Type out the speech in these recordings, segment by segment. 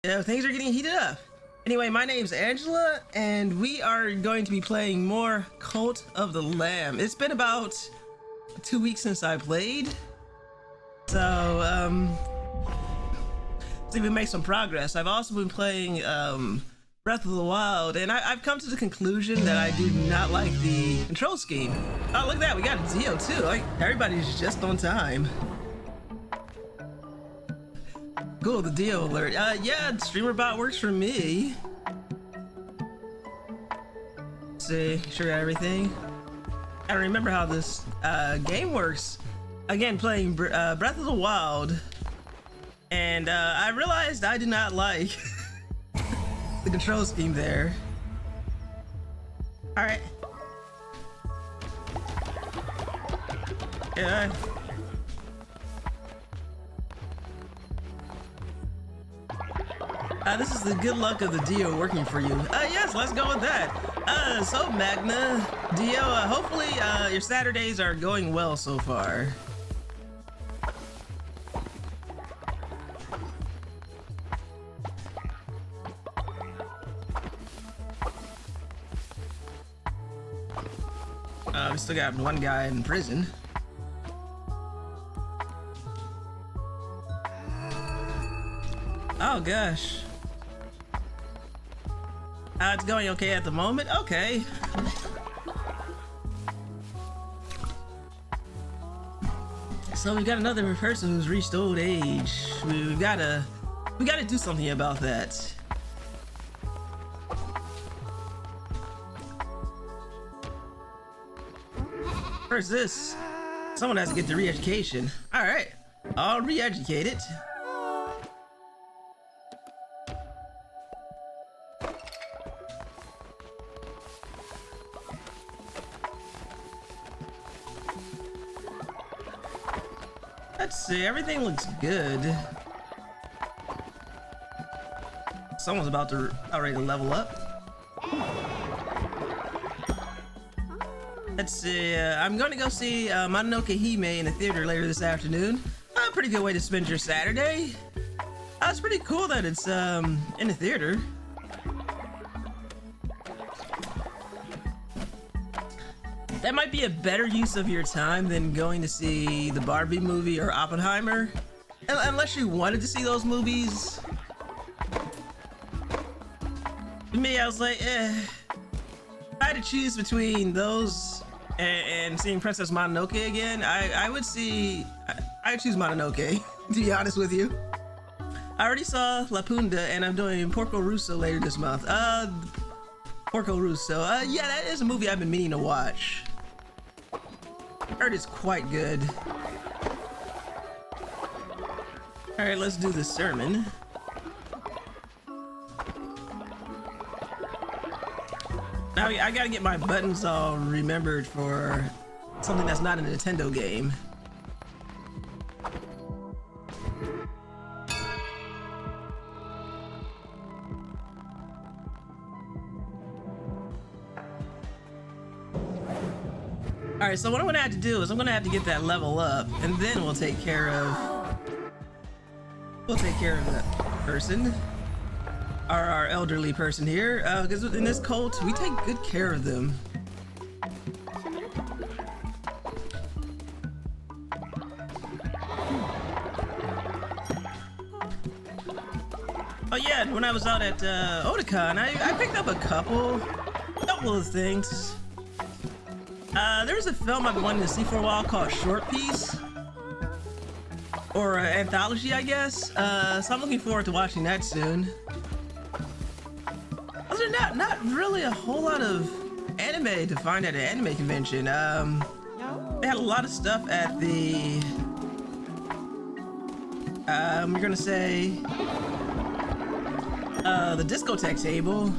Yeah, things are getting heated up. Anyway, my name's Angela, and we are going to be playing more Cult of the Lamb. It's been about 2 weeks since I played, so see, we made some progress. I've also been playing Breath of the Wild, and I've come to the conclusion that I do not like the control scheme. Oh, look at that, we got a Dio too. Like, everybody's just on time. Cool, the Dio alert. Yeah, StreamerBot works for me. Let's see, sure got everything. I don't remember how this game works. Again, playing Breath of the Wild, and I realized I did not like the control scheme there. All right. Yeah. This is the good luck of the Dio working for you. Yes, let's go with that. So Magna, Dio, hopefully your Saturdays are going well so far. We still got one guy in prison. Oh gosh. It's going okay at the moment? Okay. So we got another person who's reached old age. We gotta do something about that. Where's this? Someone has to get the re-education. Alright, I'll re-educate it. Let's see, everything looks good. Someone's already to level up. Let's see, I'm gonna go see Mononoke Hime in the theater later this afternoon. A pretty good way to spend your Saturday. It's pretty cool that it's in the theater. That might be a better use of your time than going to see the Barbie movie or Oppenheimer. Unless you wanted to see those movies. For me, I was like, if I had to choose between those and seeing Princess Mononoke again, I'd choose Mononoke, to be honest with you. I already saw La Punda, and I'm doing Porco Rosso later this month. Porco Rosso, yeah, that is a movie I've been meaning to watch. Heard it's quite good. All right, let's do the sermon. Now I gotta get my buttons all remembered for something that's not a Nintendo game. Alright, so what I'm gonna have to do is I'm gonna have to get that level up, and then we'll take care of that person, our elderly person here, because in this cult we take good care of them. Oh yeah, when I was out at Otakon, I picked up a couple of things. There's a film I've been wanting to see for a while called Short Piece, or Anthology, I guess. So I'm looking forward to watching that soon. Other than that, not really a whole lot of anime to find at an anime convention. They had a lot of stuff at the, we're gonna say, the discotheque table.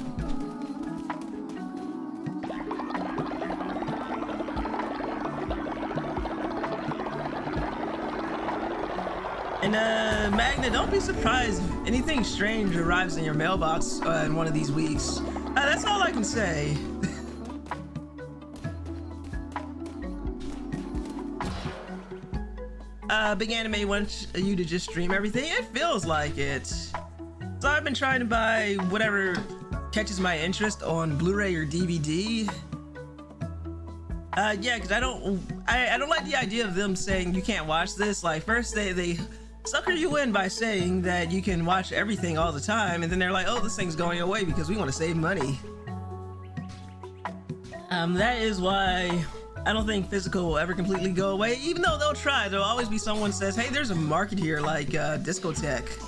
And Magna, don't be surprised if anything strange arrives in your mailbox in one of these weeks. That's all I can say. Big Anime wants you to just stream everything. It feels like it. So I've been trying to buy whatever catches my interest on Blu-ray or DVD. Yeah, because I don't like the idea of them saying you can't watch this. Like, first they sucker you in by saying that you can watch everything all the time, and then they're like, oh, this thing's going away because we want to save money. That is why I don't think physical will ever completely go away, even though they'll try. There'll always be someone says, hey, there's a market here, like discotheque.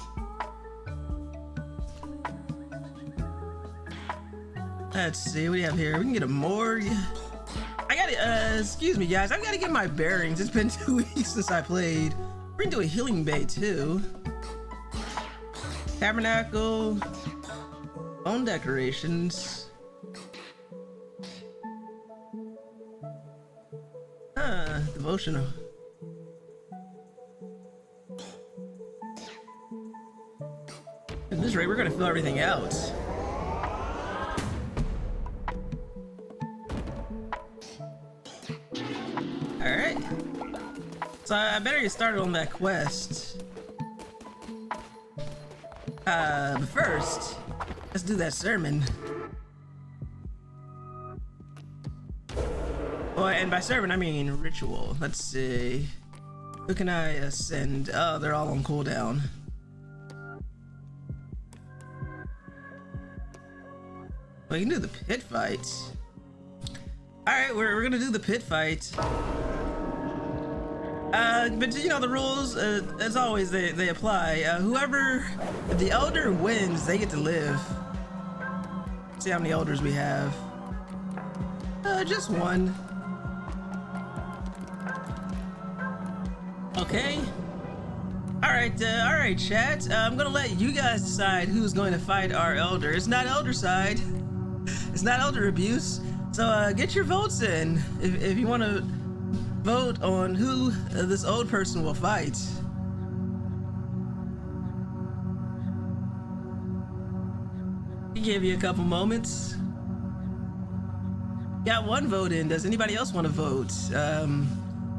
Let's see, what do you have here? We can get a morgue. I gotta, excuse me guys, I've gotta get my bearings. It's been 2 weeks since I played. We're gonna do a healing bay too. Tabernacle. Bone decorations. Devotional. At this rate, we're gonna fill everything out. Alright. So I better get started on that quest. But first, let's do that sermon. Oh, and by sermon, I mean ritual. Let's see. Who can I ascend? Oh, they're all on cooldown. We can do the pit fight. Alright, we're gonna do the pit fight. But you know, the rules, as always, they apply. Whoever, if the elder wins, they get to live. See how many elders we have. Just one. Okay. Alright, chat. I'm gonna let you guys decide who's going to fight our elder. It's not elder side. It's not elder abuse. So get your votes in if you want to vote on who this old person will fight. I'll give you a couple moments. Got one vote in. Does anybody else want to vote?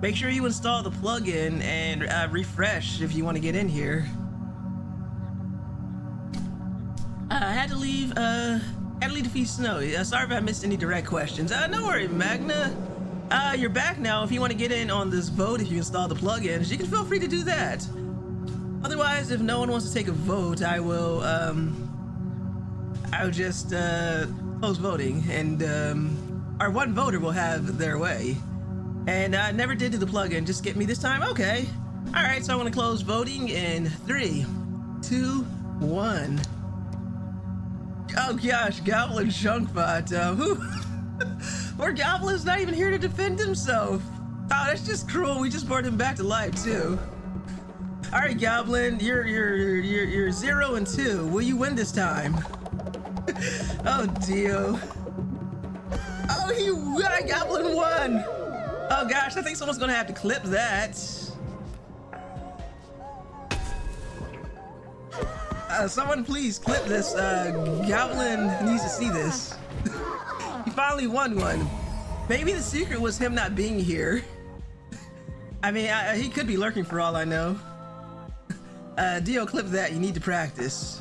Make sure you install the plugin and refresh if you want to get in here. I had to leave the feast snow. Sorry if I missed any direct questions. No worry, Magna. You're back now. If you want to get in on this vote, if you install the plugins, you can feel free to do that. Otherwise, if no one wants to take a vote, I'll just close voting, and our one voter will have their way. And I never did do the plugin. Just get me this time. Okay. All right. So I want to close voting in 3, 2, 1. Oh gosh, Goblin Chunkbot. Poor Goblin's not even here to defend himself. Oh, that's just cruel. We just brought him back to life too. All right, Goblin, you're 0 and 2. Will you win this time? Oh, Dio. Oh, Goblin won. Oh gosh, I think someone's gonna have to clip that. Someone please clip this. Goblin needs to see this. He finally won one. Maybe the secret was him not being here. I mean, he could be lurking for all I know. Dio, clip that. You need to practice.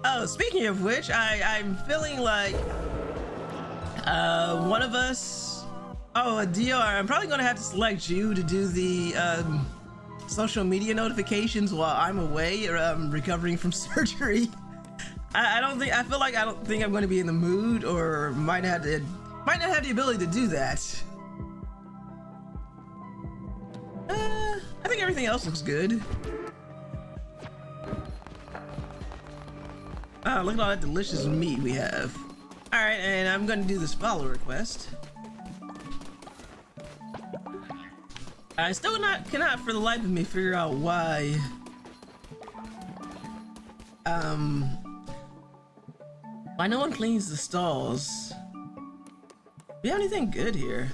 Oh, speaking of which, I'm feeling like one of us. Oh, Dio, I'm probably gonna have to select you to do the social media notifications while I'm away or recovering from surgery. I don't think I'm going to be in the mood, or might not have the ability to do that. I think everything else looks good. Oh, look at all that delicious meat we have. All right, and I'm going to do this follow request. I still cannot for the life of me figure out why no one cleans the stalls. Do you have anything good here?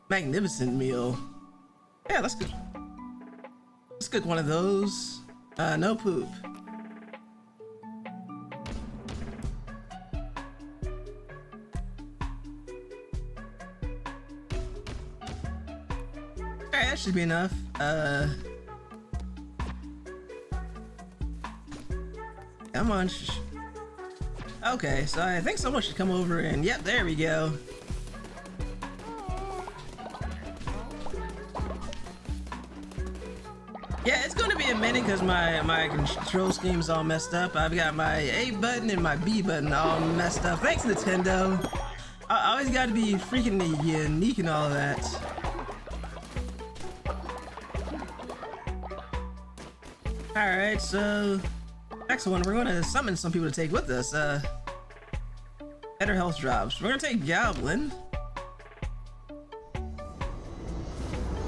Magnificent meal. Yeah, let's cook one of those. No poop. Alright, that should be enough. Come on. Okay, so I think someone should come over and yep, there we go. Yeah, it's gonna be a minute because my control scheme's all messed up. I've got my A button and my B button all messed up. Thanks, Nintendo. I always gotta be freaking unique and all of that. Alright, so next one, we're gonna summon some people to take with us. Better health drops. We're gonna take Goblin.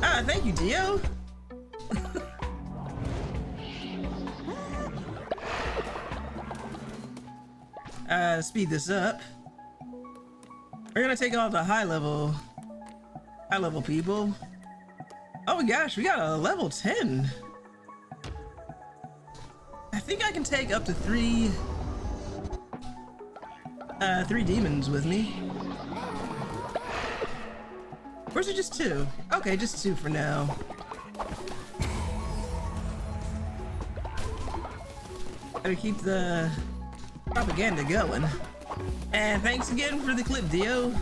Ah, thank you, Dio. Speed this up. We're gonna take all the high level people. Oh my gosh, we got a level 10. I think I can take up to three demons with me. Or is it just two? Okay, just two for now. Gotta keep the propaganda going. And thanks again for the clip, Dio.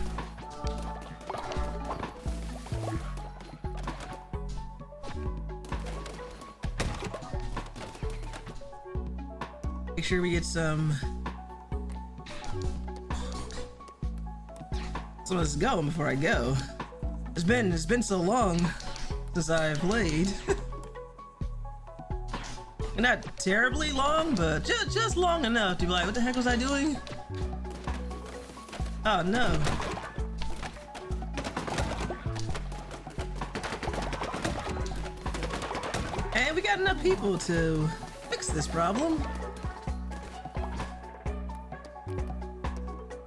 Make sure we get some of this going before I go. It's been so long since I've played. Not terribly long, but just long enough to be like, what the heck was I doing? Oh no. And we got enough people to fix this problem.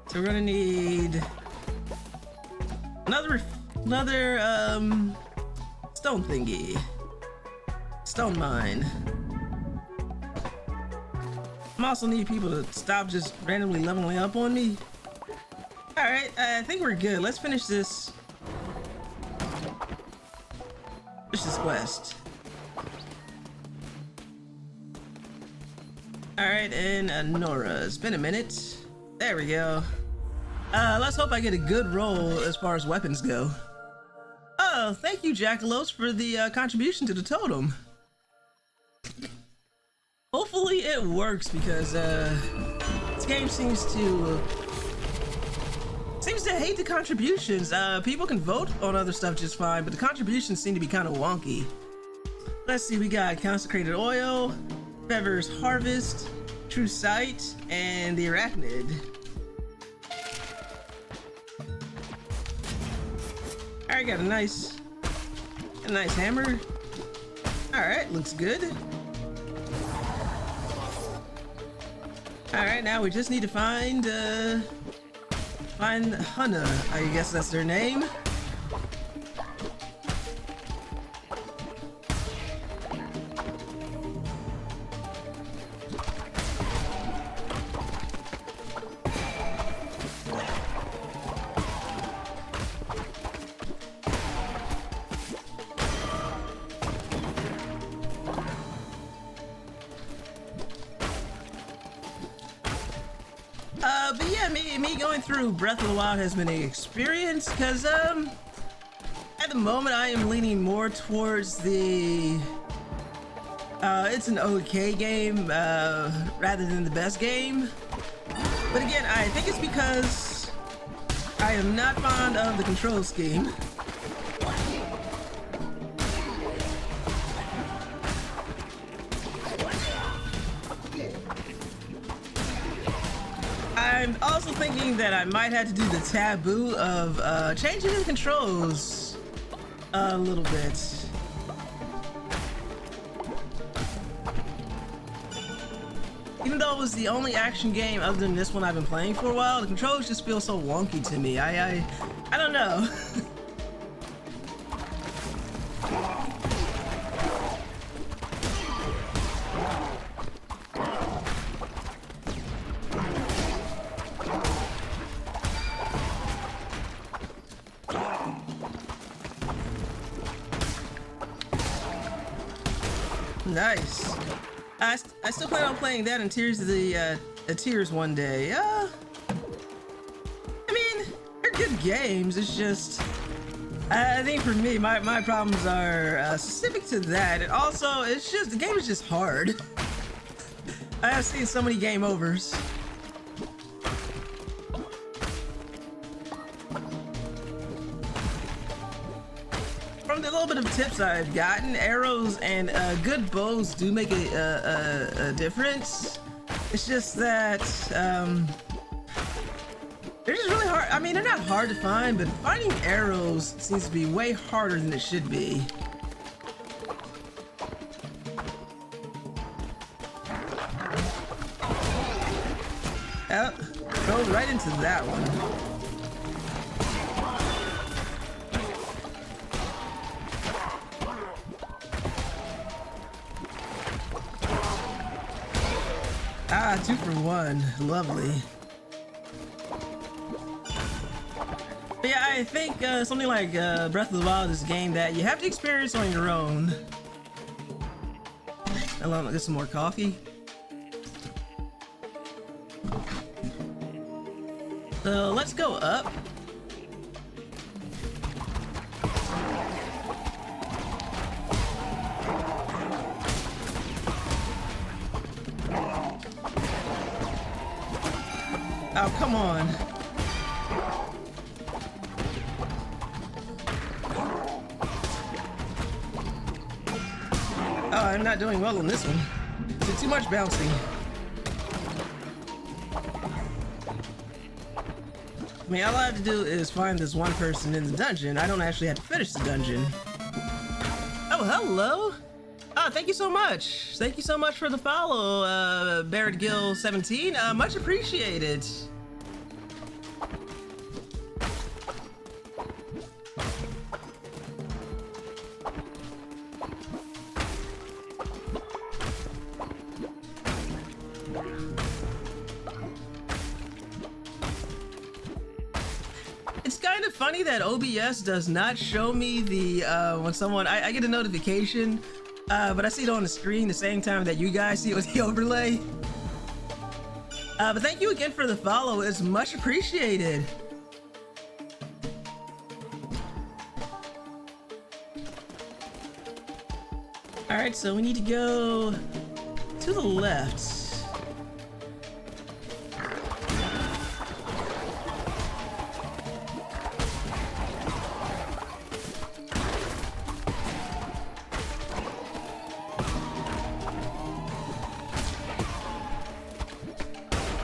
So we're gonna need another stone thingy. Stone mine. I also need people to stop just randomly leveling up on me. Alright, I think we're good. Let's finish this. Finish this quest. Alright, and Nora. It's been a minute. There we go. Let's hope I get a good roll as far as weapons go. Oh, thank you, Jackalos, for the contribution to the totem. Hopefully it works because this game seems to hate the contributions. People can vote on other stuff just fine, but the contributions seem to be kind of wonky. Let's see, we got Consecrated Oil, Feather's Harvest, True Sight, and the Arachnid. Alright, got a nice hammer. Alright, looks good. Alright, now we just need to find Hannah. I guess that's their name. But yeah, me going through Breath of the Wild has been an experience, because at the moment I am leaning more towards the it's an okay game rather than the best game. But again, I think it's because I am not fond of the control scheme. I'm also thinking that I might have to do the taboo of changing the controls a little bit. Even though it was the only action game other than this one I've been playing for a while, the controls just feel so wonky to me. I don't know. Nice. I still plan on playing that in Tears of the a Tears one day. I mean, they're good games. It's just, I think for me, my problems are specific to that, and also it's just the game is just hard. I have seen so many game overs. From the little bit of tips I've gotten, arrows and good bows do make a difference. It's just that they're just really hard. I mean, they're not hard to find, but finding arrows seems to be way harder than it should be. Oh, go right into that one. Ah, 2 for 1. Lovely. But yeah, I think something like Breath of the Wild is a game that you have to experience on your own. I'll get some more coffee. So let's go up. Oh, come on. Oh, I'm not doing well on this one. It's too much bouncing. I mean, all I have to do is find this one person in the dungeon. I don't actually have to finish the dungeon. Oh, hello. Oh, thank you so much. Thank you so much for the follow, Barrett Gill 17. Much appreciated. It's kind of funny that OBS does not show me the when someone I get a notification, but I see it on the screen the same time that you guys see it with the overlay. But thank you again for the follow. It's much appreciated. All right, so we need to go to the left.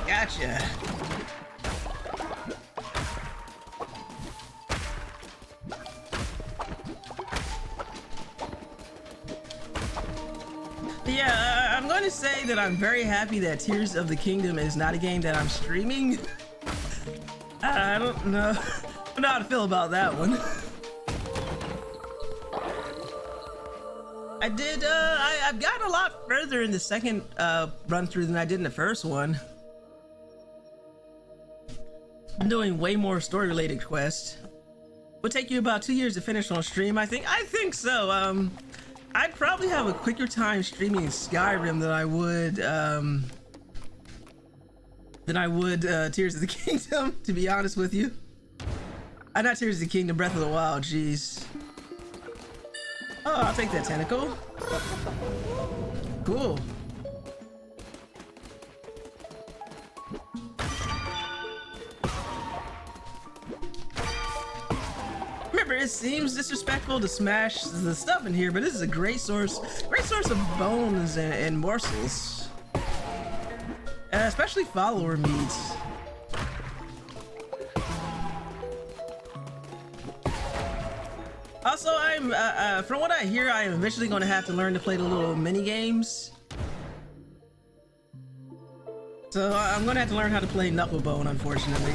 Gotcha. Yeah, I'm going to say that I'm very happy that Tears of the Kingdom is not a game that I'm streaming. I don't know. I don't know how to feel about that one. I did, I've gotten a lot further in the second run through than I did in the first one. I'm doing way more story related quests. Would take you about 2 years to finish on stream, I think. I think so. I'd probably have a quicker time streaming Skyrim than I would Tears of the Kingdom, to be honest with you. Not Tears of the Kingdom, Breath of the Wild, jeez. Oh, I'll take that tentacle. Cool. Remember, it seems disrespectful to smash the stuff in here, but this is a great source of bones and morsels. Especially follower meat. Also, I'm, from what I hear, I am eventually going to have to learn to play the little mini games. So I'm going to have to learn how to play Knucklebone, unfortunately.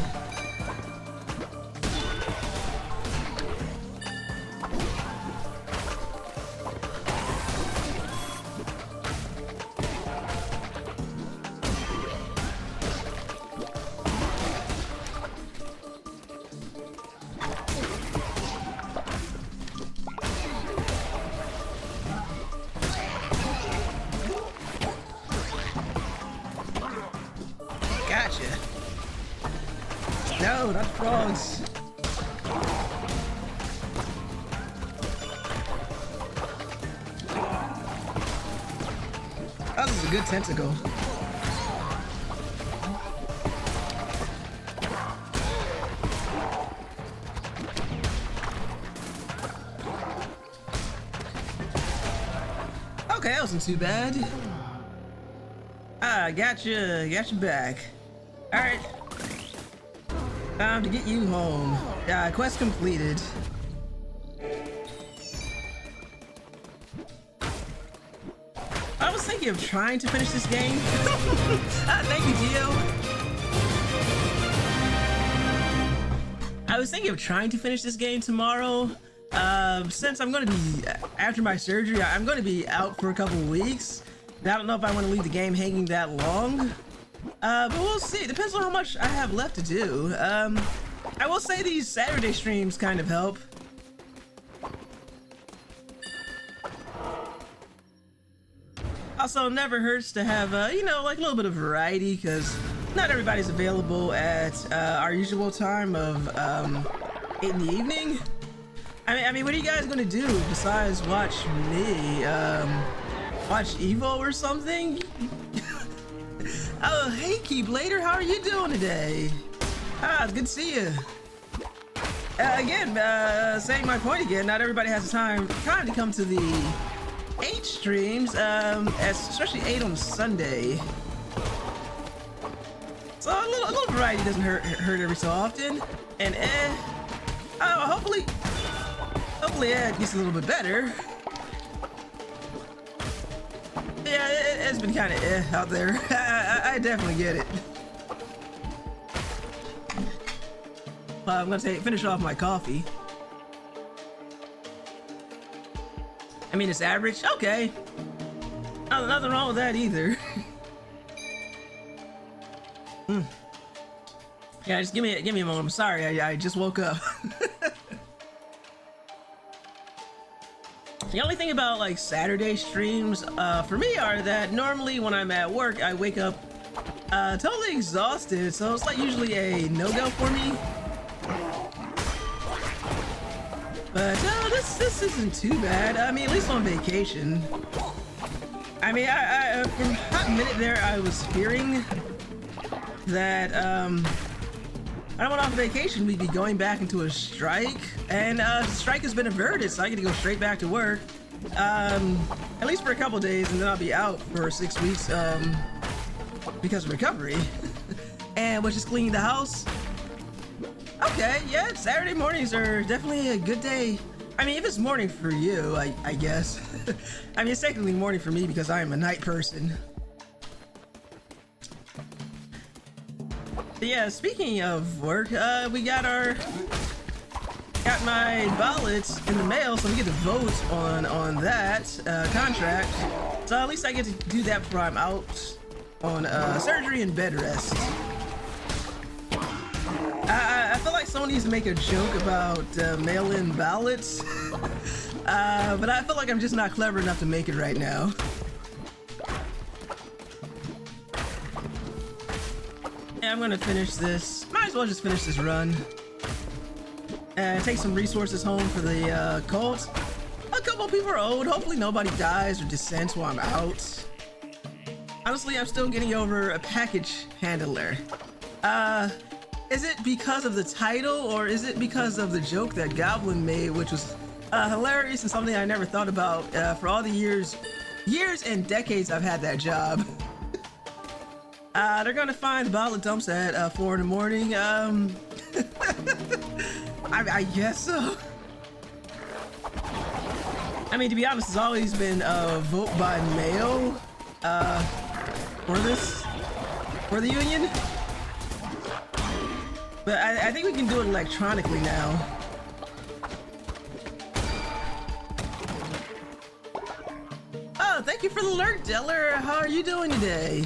No, not frogs. Oh, this is a good tentacle. Okay, that wasn't too bad. Ah, gotcha back. Alright. Time to get you home. Quest completed. I was thinking of trying to finish this game. Thank you, Gio. I was thinking of trying to finish this game tomorrow. Since I'm going to be, after my surgery, I'm going to be out for a couple weeks. And I don't know if I want to leave the game hanging that long. But we'll see. It depends on how much I have left to do. I will say these Saturday streams kind of help. Also, it never hurts to have, you know, like a little bit of variety, because not everybody's available at our usual time of 8 in the evening. I mean, what are you guys gonna do besides watch me? Watch Evo or something? Oh, hey, Keyblader, how are you doing today? It's good to see you. Again, saying my point again, not everybody has the time to come to the 8 streams, especially 8 on Sunday. So a little variety doesn't hurt every so often. And hopefully it gets a little bit better. Yeah, it's been kind of out there. I definitely get it. I'm gonna finish off my coffee. I mean, it's average. Okay. Nothing wrong with that either. Yeah, just give me a moment. I'm sorry. I just woke up. The only thing about like Saturday streams for me are that normally when I'm at work, I wake up totally exhausted, so it's like usually a no-go for me. But this isn't too bad. I mean, at least on vacation. I mean, I for a hot minute there, I was fearing that when I went off vacation, we'd be going back into a strike, and the strike has been averted, so I get to go straight back to work, at least for a couple days, and then I'll be out for 6 weeks because of recovery, and which is cleaning the house. Okay, yeah, Saturday mornings are definitely a good day. I mean, if it's morning for you, I guess. I mean, it's technically morning for me because I am a night person. Yeah, speaking of work, we got my ballots in the mail, so we get to vote on that contract. So at least I get to do that before I'm out on surgery and bed rest. I feel like someone needs to make a joke about mail-in ballots, but I feel like I'm just not clever enough to make it right now. Yeah, I'm gonna finish this. Might as well just finish this run. And take some resources home for the cult. A couple people are owed. Hopefully nobody dies or dissents while I'm out. Honestly, I'm still getting over a package handler. Is it because of the title, or is it because of the joke that Goblin made, which was hilarious and something I never thought about for all the years and decades I've had that job. They're gonna find the bottle of dumps at 4 in the morning. I guess so. I mean, to be honest, it's always been vote by mail for the union. But I think we can do it electronically now. Oh, thank you for the alert, Deller. How are you doing today?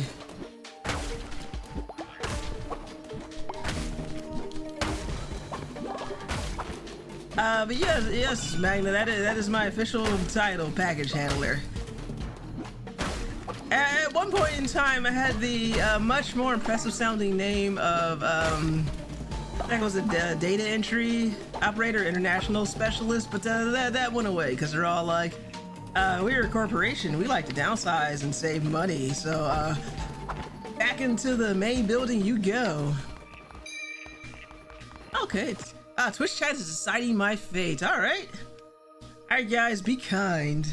But yes, Magna, that is my official title, package handler. At one point in time, I had the much more impressive sounding name of That was a data entry operator, international specialist, but that went away because they're all like, we're a corporation. We like to downsize and save money. So back into the main building you go. Okay, Twitch chat is deciding my fate. All right, guys, be kind.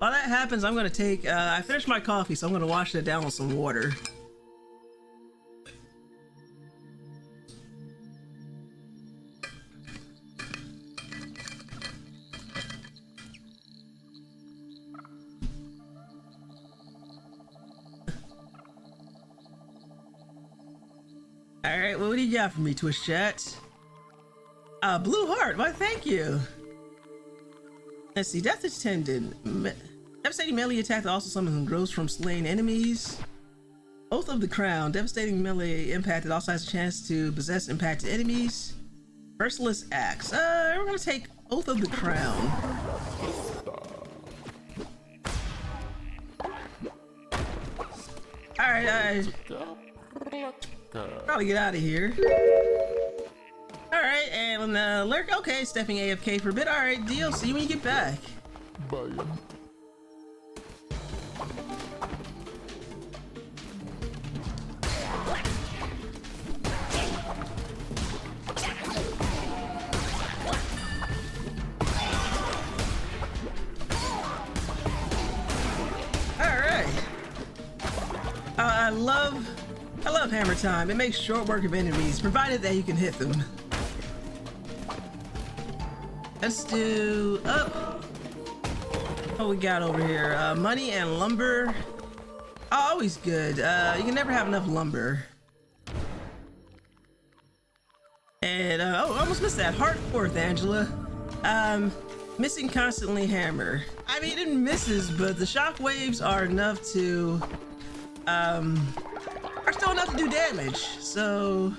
While that happens, I'm gonna take. I finished my coffee, so I'm gonna wash that down with some water. Alright, well, what do you got for me, Twitch chat? Blue heart, why thank you. Let's see, death attendant. Devastating melee attack that also summons and grows from slain enemies. Oath of the Crown. Devastating melee impact that also has a chance to possess impacted enemies. Merciless axe. We're gonna take Oath of the Crown. Alright, probably get out of here. Alright, and lurk. Okay, stepping AFK for a bit. Alright, deal. See you when you get back. Bye. Alright. I love hammer time. It makes short work of enemies, provided that you can hit them. Let's do up. What we got over here? Money and lumber. Oh, always good. You can never have enough lumber. And oh, almost missed that. Heart fourth, Angela. Missing constantly hammer. I mean, it misses, but the shock waves are enough to are still enough to do damage. So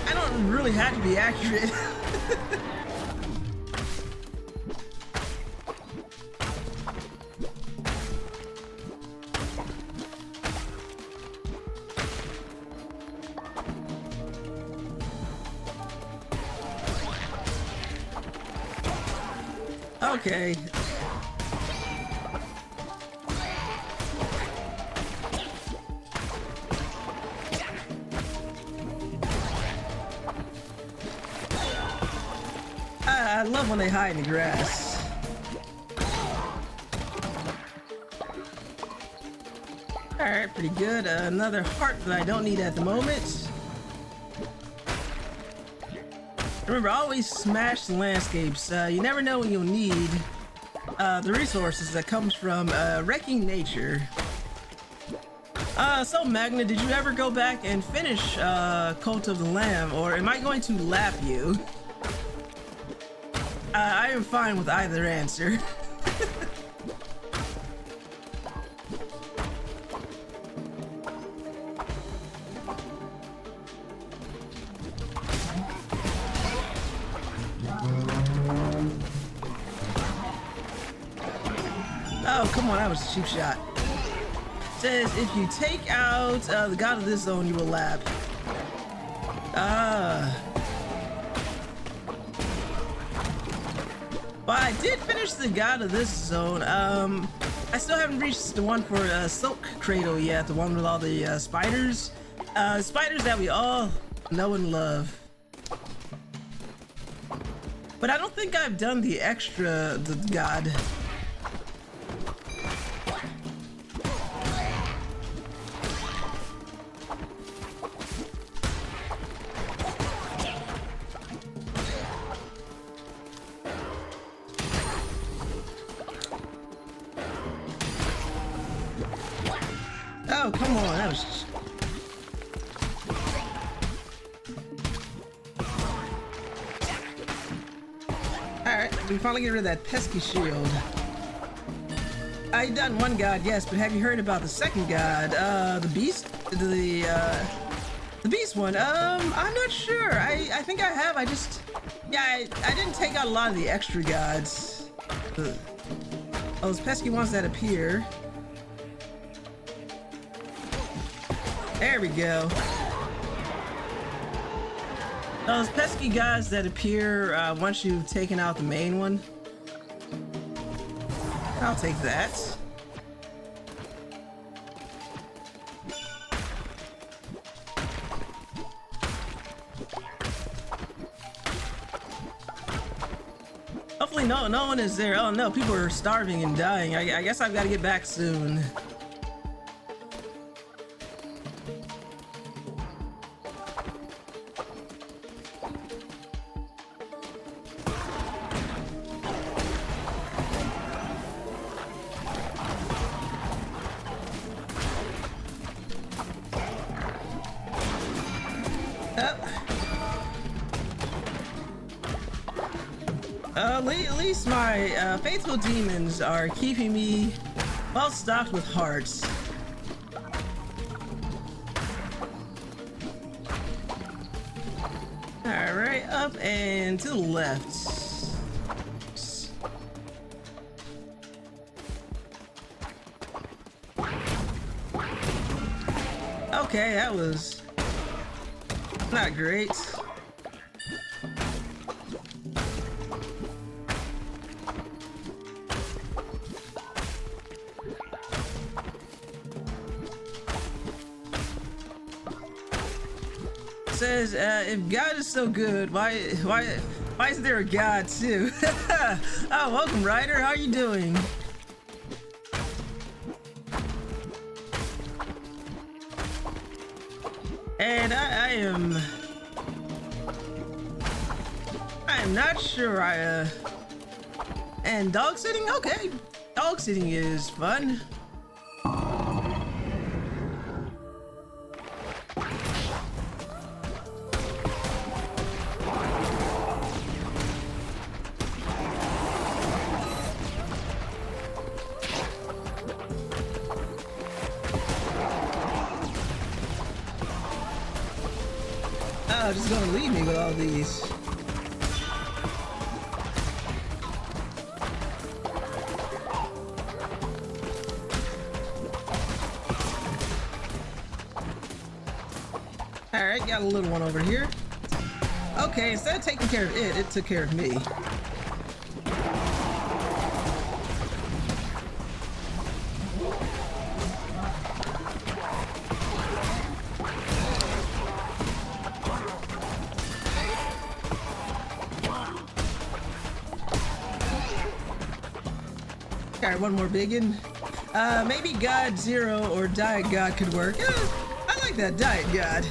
I don't really have to be accurate. Okay. I love when they hide in the grass. Alright, pretty good. Another heart that I don't need at the moment. Remember, always smash the landscapes. You never know when you'll need the resources that comes from wrecking nature. So Magna, did you ever go back and finish Cult of the Lamb, or am I going to lap you? I am fine with either answer. Oh, come on, that was a cheap shot. Says, if you take out the god of this zone, you will lap. Well, I did finish the god of this zone. I still haven't reached the one for Silk Cradle yet, the one with all the spiders. Spiders that we all know and love. But I don't think I've done the extra, the god. Oh, come on, that was... Alright, we finally get rid of that pesky shield. I done one god, yes, but have you heard about the second god? The beast? The beast one? I'm not sure. I think I have, I just... Yeah, I didn't take out a lot of the extra gods. Those pesky ones that appear. There we go. Those pesky guys that appear once you've taken out the main one. I'll take that. Hopefully no one is there. Oh no, people are starving and dying. I guess I've got to get back soon. At least my faithful demons are keeping me well stocked with hearts. Alright, up and to the left. Okay, that was not great. Says, if God is so good, why is there a God too? Oh, welcome, Ryder. How are you doing? And I am not sure. And dog sitting? Okay, dog sitting is fun. Oh, just gonna leave me with all these. Alright, got a little one over here. Okay, instead of taking care of it, it took care of me. Alright, one more biggin. Maybe God Zero or Diet God could work. I like that Diet God.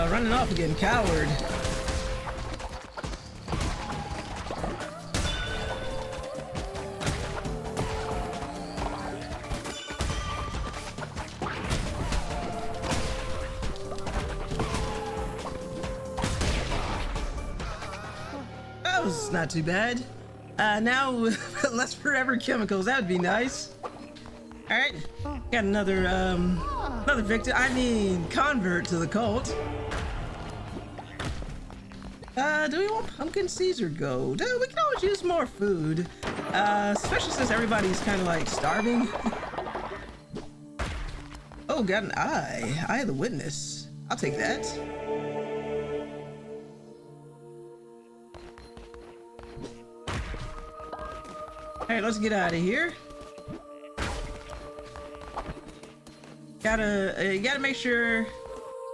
Running off again, coward. That was not too bad. Now less forever chemicals. That would be nice. All right, got another victim. I mean, convert to the cult. Do we want pumpkin seeds or gold? We can always use more food, especially since everybody's kind of like starving. Oh, got an eye. Eye of the witness. I'll take that. All right, let's get out of here. Gotta make sure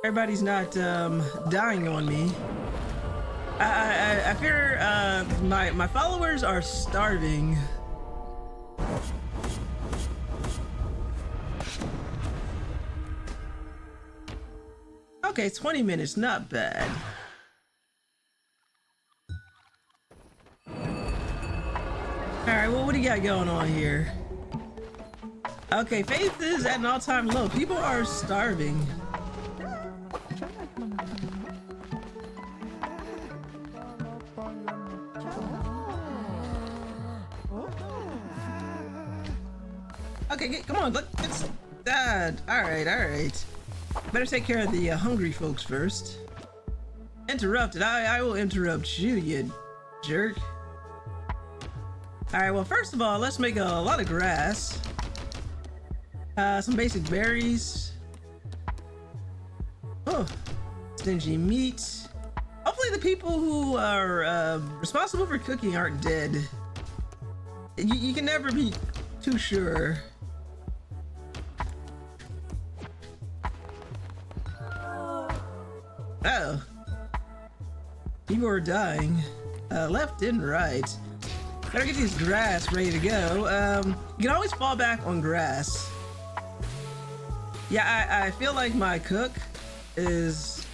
everybody's not dying on me. I fear my followers are starving. Okay, 20 minutes, not bad. Alright, well, what do you got going on here? Okay, faith is at an all-time low. People are starving. Okay, come on, let's that. All right. Better take care of the hungry folks first. Interrupted. I will interrupt you, you jerk. All right. Well, first of all, let's make a lot of grass. Some basic berries. Oh, stingy meat. Hopefully the people who are responsible for cooking aren't dead. You can never be too sure. Oh. People are dying. Left and right. Better get these grass ready to go. You can always fall back on grass. Yeah, I feel like my cook is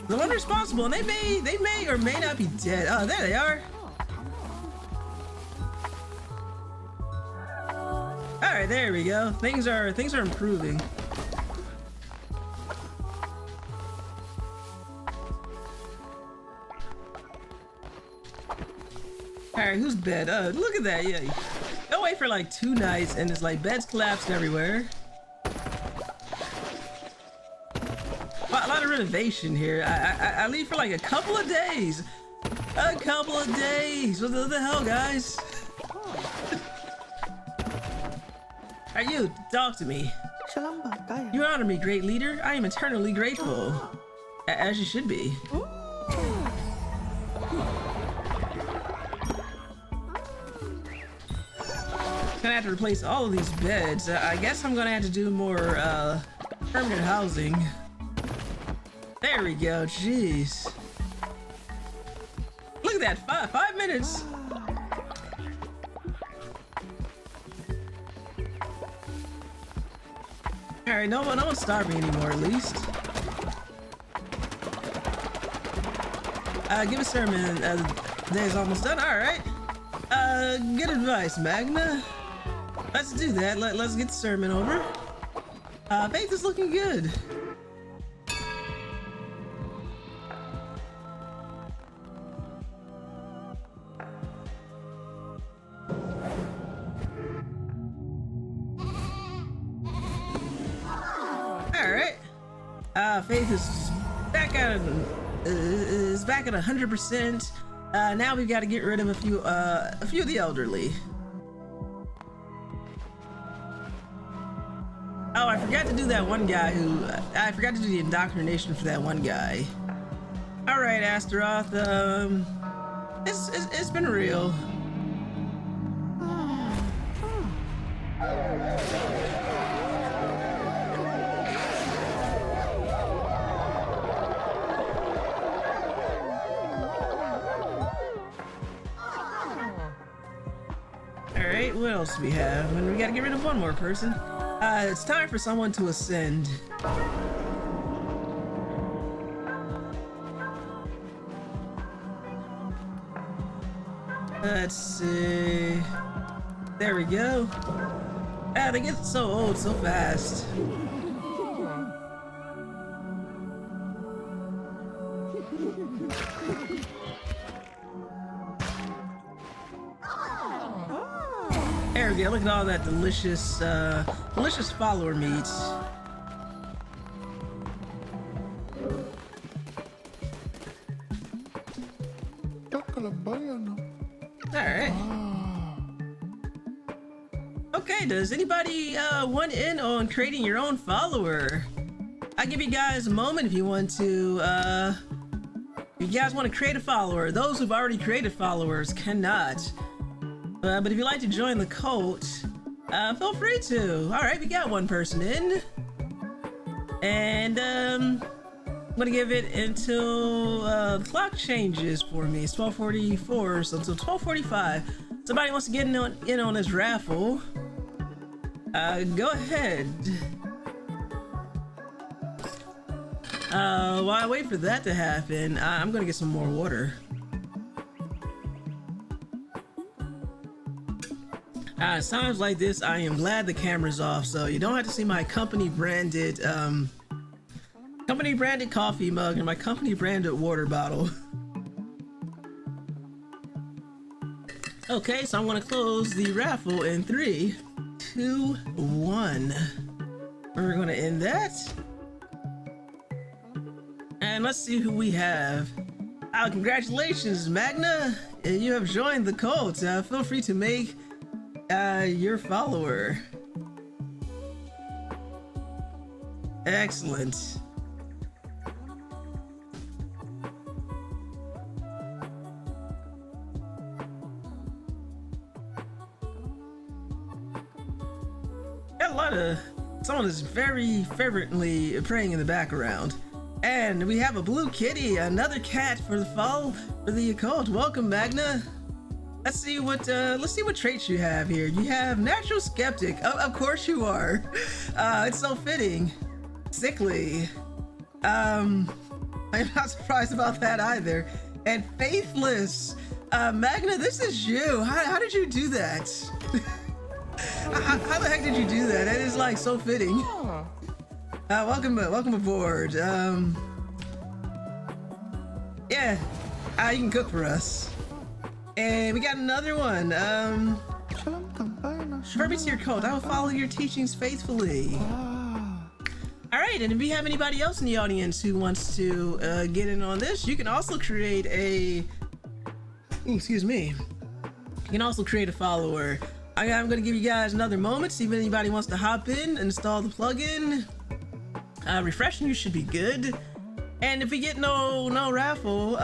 the one responsible, and they may or may not be dead. Oh, there they are. All right, there we go. Things are improving. All right, who's bed? Look at that. Yeah, go away for like 2 nights, and it's like beds collapsed everywhere. A lot of renovation here. I leave for like a couple of days. A couple of days. What the hell, guys? Are you? Talk to me. You honor me, great leader. I am eternally grateful. As you should be. Gonna have to replace all of these beds. I guess I'm gonna have to do more permanent housing. There we go. Jeez. Look at that. 5 minutes. All right, no one's starving anymore, at least. Give a sermon. The day's almost done. All right. Good advice, Magna. Let's do that. Let's get the sermon over. Faith is looking good. Faith is back at 100%. Now we've got to get rid of a few of the elderly. Oh, I forgot to do that one guy I forgot to do the indoctrination for that one guy. All right, Astaroth. It's been real. What else do we have? And we gotta get rid of one more person. It's time for someone to ascend. Let's see. There we go. They get so old so fast. There we go. Look at all that delicious follower meat. Alright. Okay, does anybody want in on creating your own follower? I'll give you guys a moment if you want to, if you guys want to create a follower. Those who've already created followers cannot. But if you'd like to join the cult, feel free to. Alright, we got one person in. And, I'm gonna give it until the clock changes for me. It's 12:44, so until 12:45. Somebody wants to get in on this raffle. Go ahead. While I wait for that to happen, I'm gonna get some more water. Times like this, I am glad the camera's off, so you don't have to see my company branded coffee mug and my company branded water bottle. Okay, so I'm gonna close the raffle in 3, 2, 1. We're gonna end that. And let's see who we have. Congratulations, Magna! You have joined the cult. Feel free to make Your follower. Excellent. Got a lot of... Someone is very fervently praying in the background. And we have a blue kitty, another cat for the fall for the occult. Welcome, Magna. Let's see what traits you have here. You have natural skeptic. Of course you are. It's so fitting. Sickly. I'm not surprised about that either. And faithless. Magna, this is you. How did you do that? How the heck did you do that? That is like so fitting. Welcome aboard. Yeah, you can cook for us. And we got another one. Purpose to your cult. I will follow your teachings faithfully. All right, and if we have anybody else in the audience who wants to get in on this, you can also create a. Excuse me. You can also create a follower. I'm gonna give you guys another moment, see if anybody wants to hop in, install the plugin. Refreshing you should be good. And if we get no raffle,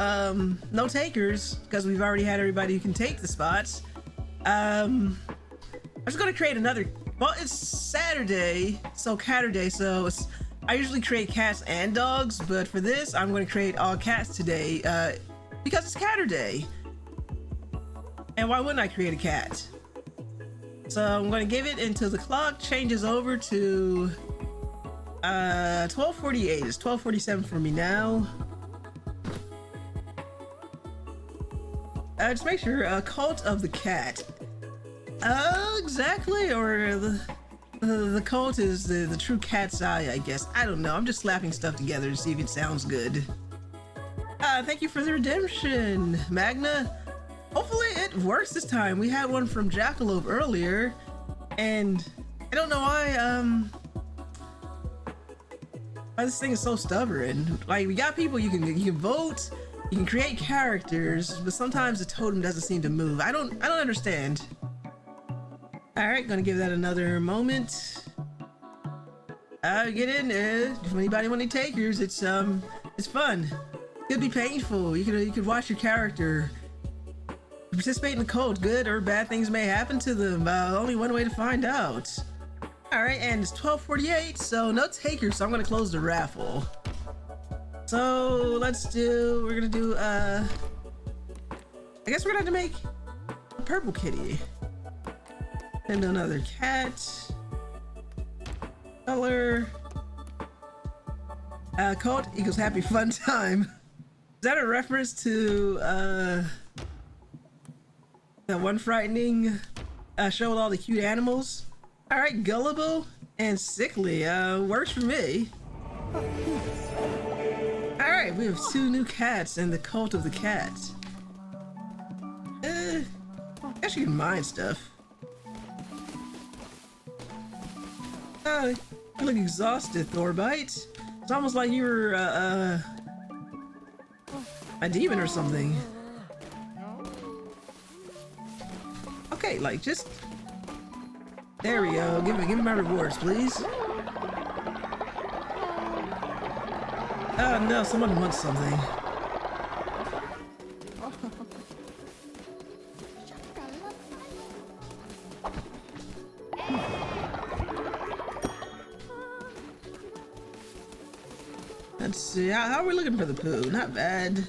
no takers, because we've already had everybody who can take the spots, I'm just gonna create another. Well, it's Saturday, so Catterday, so I usually create cats and dogs, but for this, I'm gonna create all cats today, because it's Catterday. And why wouldn't I create a cat? So I'm gonna give it until the clock changes over to 12:48. It's 12:47 for me now. Just make sure cult of the cat. Exactly, or the cult is the true cat's eye, I guess. I don't know. I'm just slapping stuff together to see if it sounds good. Thank you for the redemption, Magna. Hopefully it works this time. We had one from Jackalope earlier, and I don't know why this thing is so stubborn. Like, we got people you can vote, you can create characters, but sometimes the totem doesn't seem to move. I don't understand. All right, gonna give that another moment. Get in. If anybody want any takers, it's fun. It could be painful. You could watch your character participate in the cult. Good or bad things may happen to them. Only one way to find out. All right, and it's 12:48, so no takers. So I'm gonna close the raffle. So we're gonna do. I guess we're gonna have to make a purple kitty and another cat. Color. Cult equals happy fun time. Is that a reference to that one frightening show with all the cute animals? All right, gullible and sickly works for me. All right, we have 2 new cats and the cult of the cat. I guess you can mine stuff. You look exhausted, Thorbite. It's almost like you were a demon or something. Okay, like just there we go. Give me my rewards, please. Oh no, someone wants something. Let's see, how are we looking for the poo? Not bad.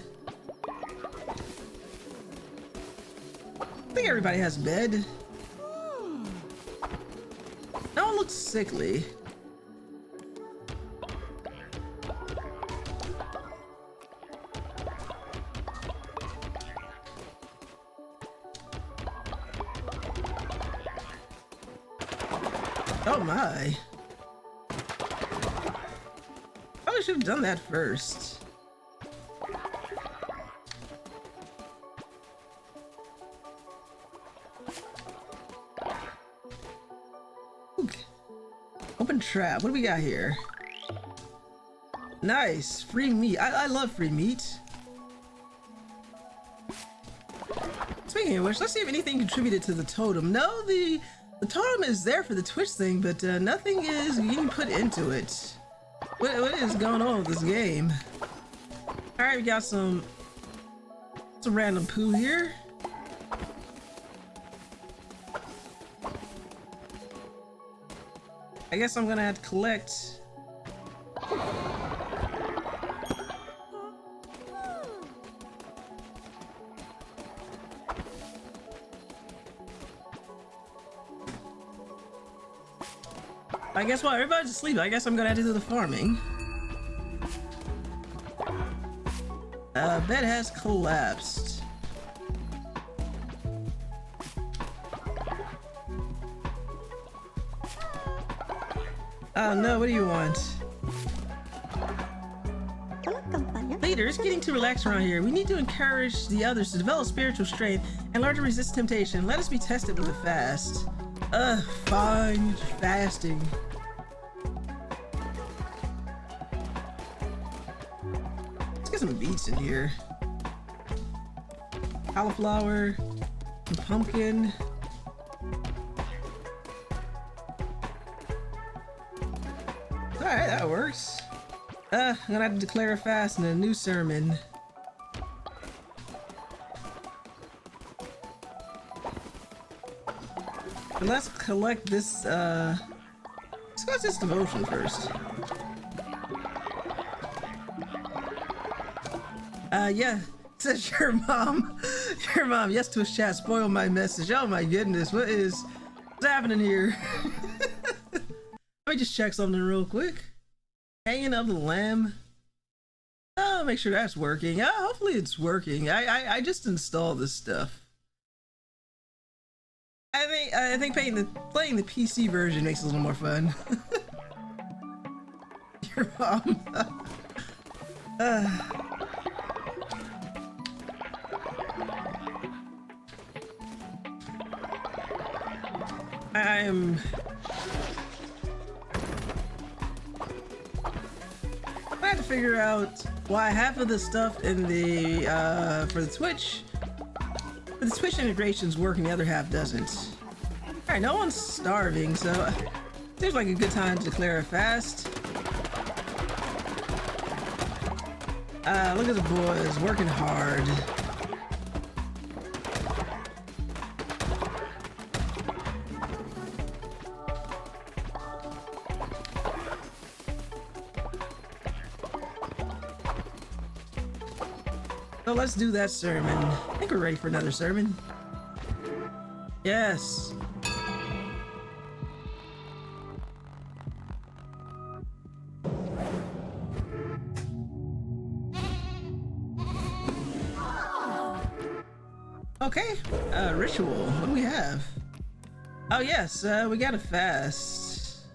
I think everybody has a bed. No one looks sickly. Oh my. Probably should have done that first. Open trap. What do we got here? Nice. Free meat. I love free meat. Let's Speaking of which, let's see if anything contributed to the totem. No, the totem is there for the Twitch thing, but nothing is getting put into it. What is going on with this game? All right, we got some random poo here. I guess I'm gonna have to collect. I guess while everybody's asleep, I guess I'm gonna have to do the farming. Bed has collapsed. Oh no, what do you want? Leader, it's getting too relaxed around here. We need to encourage the others to develop spiritual strength and learn to resist temptation. Let us be tested with a fast. Fine, fasting. Let's get some beets in here. Cauliflower, some pumpkin. Alright, that works. I'm gonna have to declare a fast and a new sermon. But let's collect this, let's go to this devotion first. Yeah, says your mom, yes to his chat, spoiled my message. Oh my goodness, what's happening here? Let me just check something real quick. Hanging of the lamb. Oh, make sure that's working. Hopefully it's working. I just installed this stuff. I think playing the PC version makes it a little more fun. Your mom. I'm I have to figure out why half of the stuff in the for the Twitch integrations work and the other half doesn't. Alright, no one's starving, so seems like a good time to declare a fast. Look at the boys working hard. So let's do that sermon. I think we're ready for another sermon. Yes. Okay, ritual. What do we have? Oh yes, we got a fast.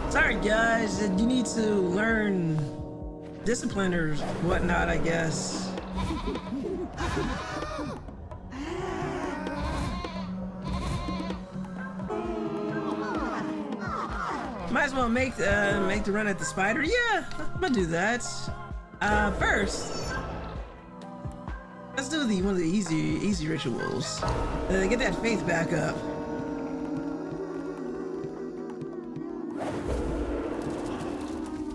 Sorry guys, you need to learn discipline or whatnot, I guess. Might as well make the run at the spider. Yeah, I'm gonna do that. First, let's do one of the easy rituals. Get that faith back up.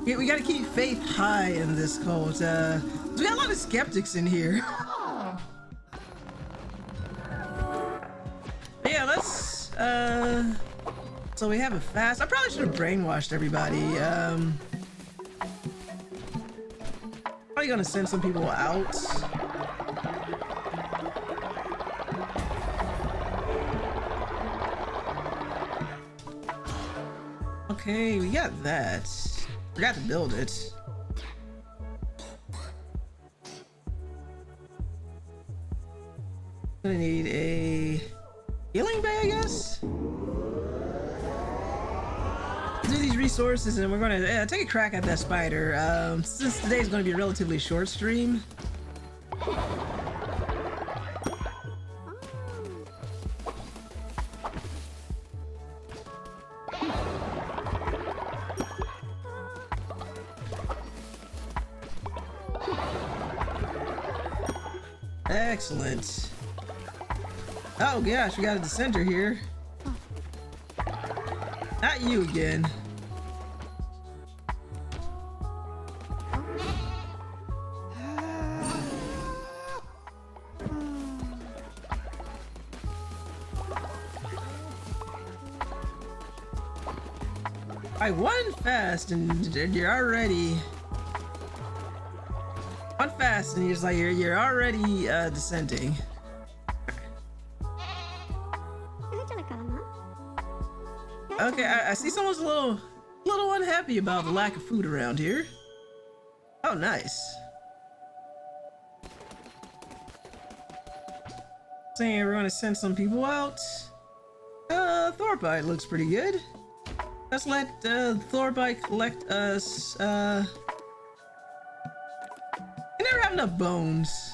Yeah, we gotta keep faith high in this cult. We got a lot of skeptics in here. But yeah, let's so we have a fast. I probably should have brainwashed everybody. Probably gonna send some people out. Okay, we got that. Forgot to build it. Gonna need a healing bay, I guess. Do these resources, and we're gonna take a crack at that spider. Since today's gonna be a relatively short stream. Excellent. Oh gosh, we got a dissenter here. Not you again. I won fast and you're already one fast and you're already dissenting. Okay, I see someone's a little unhappy about the lack of food around here. Oh, nice. Saying we're gonna send some people out. Thorbite looks pretty good. Let's let Thorbite collect us. You never have enough bones.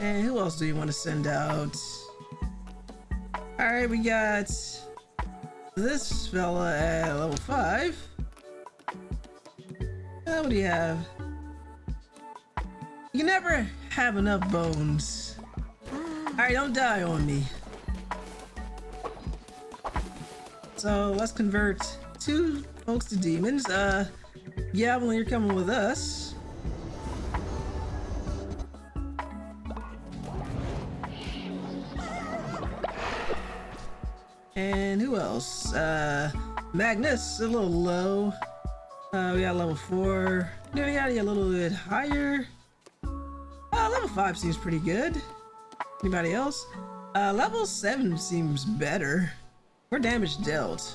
And who else do you want to send out? Alright, we got this fella at level 5. What do you have? You never have enough bones. Alright, don't die on me. So let's convert 2 folks to demons. Gavelin, you're coming with us. And who else? Magnus, a little low. We got level 4. We got a little bit higher. Level 5 seems pretty good. Anybody else? Level 7 seems better. More damage dealt.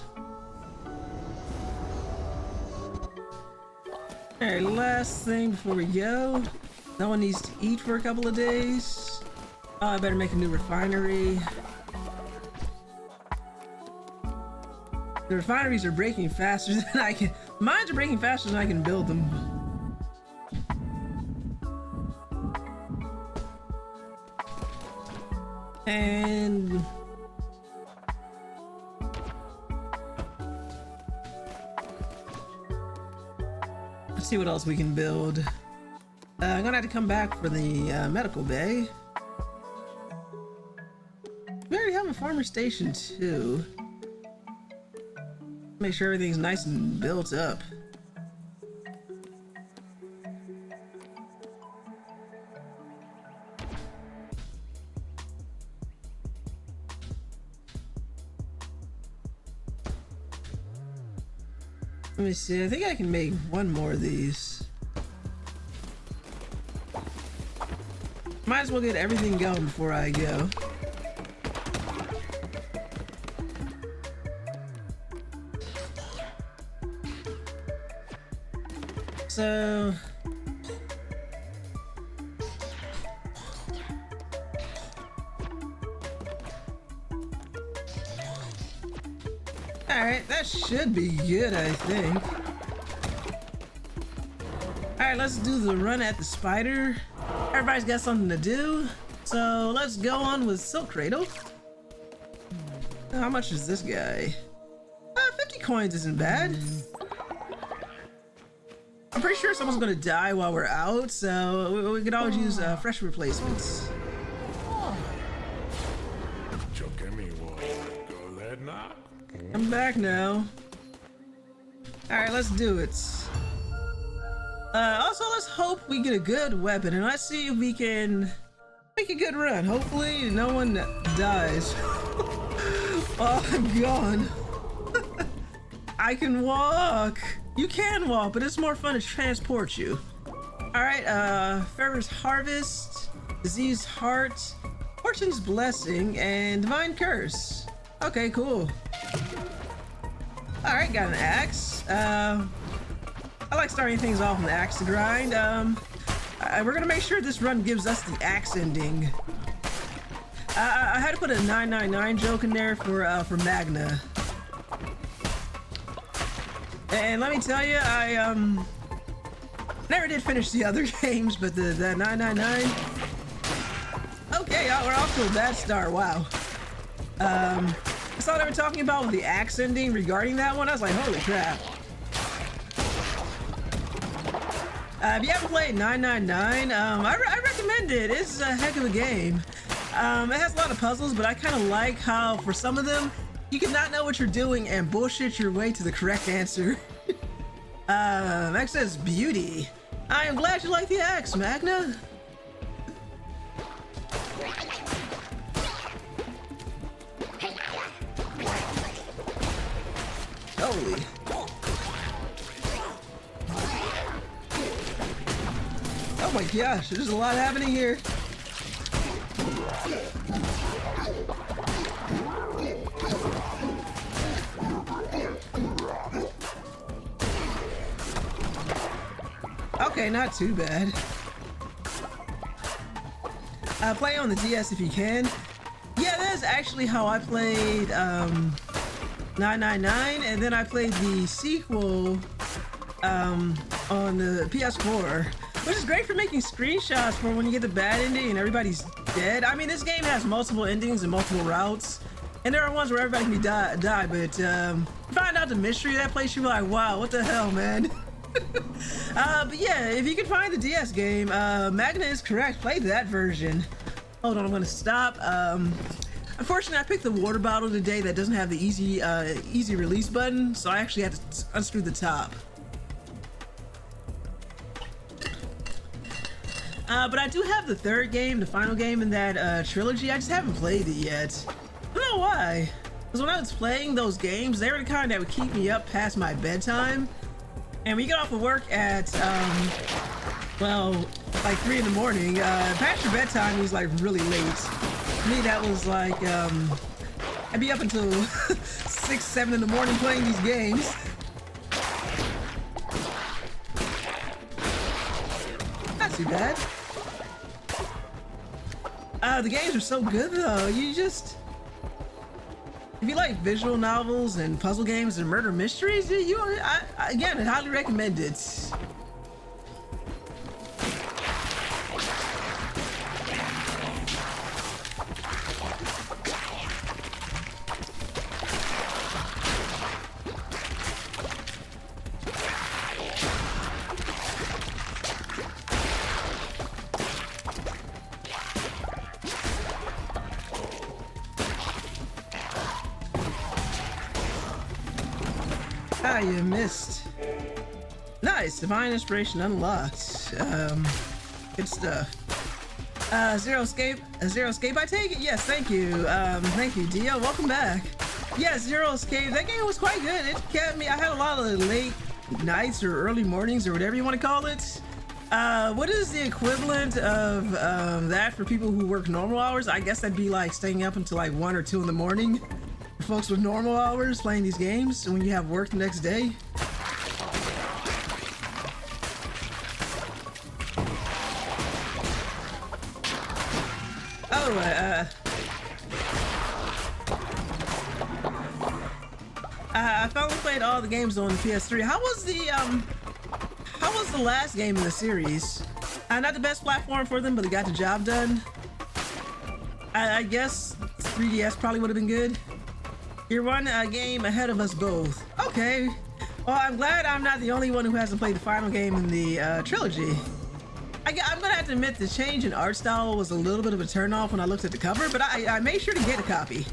Alright, last thing before we go. No one needs to eat for a couple of days. I better make a new refinery. The refineries are breaking faster than I can. Mines are breaking faster than I can build them. And let's see what else we can build. I'm gonna have to come back for the medical bay. We already have a farmer station too. Make sure everything's nice and built up. Let me see, I think I can make one more of these. Might as well get everything going before I go. So alright, that should be good, I think. Alright, let's do the run at the spider. Everybody's got something to do, so let's go on with Silk Cradle. How much is this guy? 50 coins isn't bad. I'm pretty sure someone's gonna die while we're out, so we could always use fresh replacements. I'm back now. Alright, let's do it. Also, let's hope we get a good weapon, and let's see if we can make a good run. Hopefully, no one dies. Oh, I'm gone. I can walk. You can walk, but it's more fun to transport you. Alright, Ferrer's Harvest, Disease Heart, Fortune's Blessing, and Divine Curse. Okay, cool. Alright, got an axe. I like starting things off with an axe to grind. We're gonna make sure this run gives us the axe ending. I had to put a 999 joke in there for Magna. And let me tell you, I never did finish the other games, but the 999. Okay, we're off to a bad start. Wow. I saw they were talking about the axe ending regarding that one. I was like, holy crap. If you haven't played 999, I recommend recommend it. It's a heck of a game. It has a lot of puzzles, but I kind of like how for some of them, you can not know what you're doing and bullshit your way to the correct answer. Max says beauty. I am glad you like the axe, Magna. Holy. Oh my gosh, there's a lot happening here. Okay, not too bad. Play on the DS if you can. Yeah, that's actually how I played 999, and then I played the sequel on the PS4, which is great for making screenshots for when you get the bad ending and everybody's dead. I mean, this game has multiple endings and multiple routes, and there are ones where everybody can die, but find out the mystery of that place, you're like, wow, what the hell, man? But yeah, if you can find the DS game, Magna is correct. Play that version. Hold on, I'm gonna stop. Unfortunately, I picked the water bottle today that doesn't have the easy release button, so I actually had to unscrew the top. But I do have the third game, the final game in that trilogy. I just haven't played it yet. I don't know why. Because when I was playing those games, they were the kind that would keep me up past my bedtime. And when you get off of work at, well, like 3 in the morning, past your bedtime is like really late. For me, that was like, I'd be up until 6, 7 in the morning playing these games. Not too bad. The games are so good though. If you like visual novels and puzzle games and murder mysteries, again, I highly recommend it. Ah, you missed. Nice, divine inspiration unlocked. Good stuff. Zero escape, I take it? Yes, thank you. Thank you, Dio, welcome back. Yeah, Zero Escape, that game was quite good. It kept me, I had a lot of late nights or early mornings or whatever you want to call it. What is the equivalent of that for people who work normal hours? I guess that'd be like staying up until like 1 or 2 in the morning. For folks with normal hours playing these games when you have work the next day. Oh, I finally played all the games on the PS3. How was the last game in the series? Not the best platform for them, but it got the job done. I guess 3DS probably would have been good. You're one game ahead of us both. Okay. Well, I'm glad I'm not the only one who hasn't played the final game in the trilogy. I'm gonna have to admit the change in art style was a little bit of a turnoff when I looked at the cover, but I made sure to get a copy.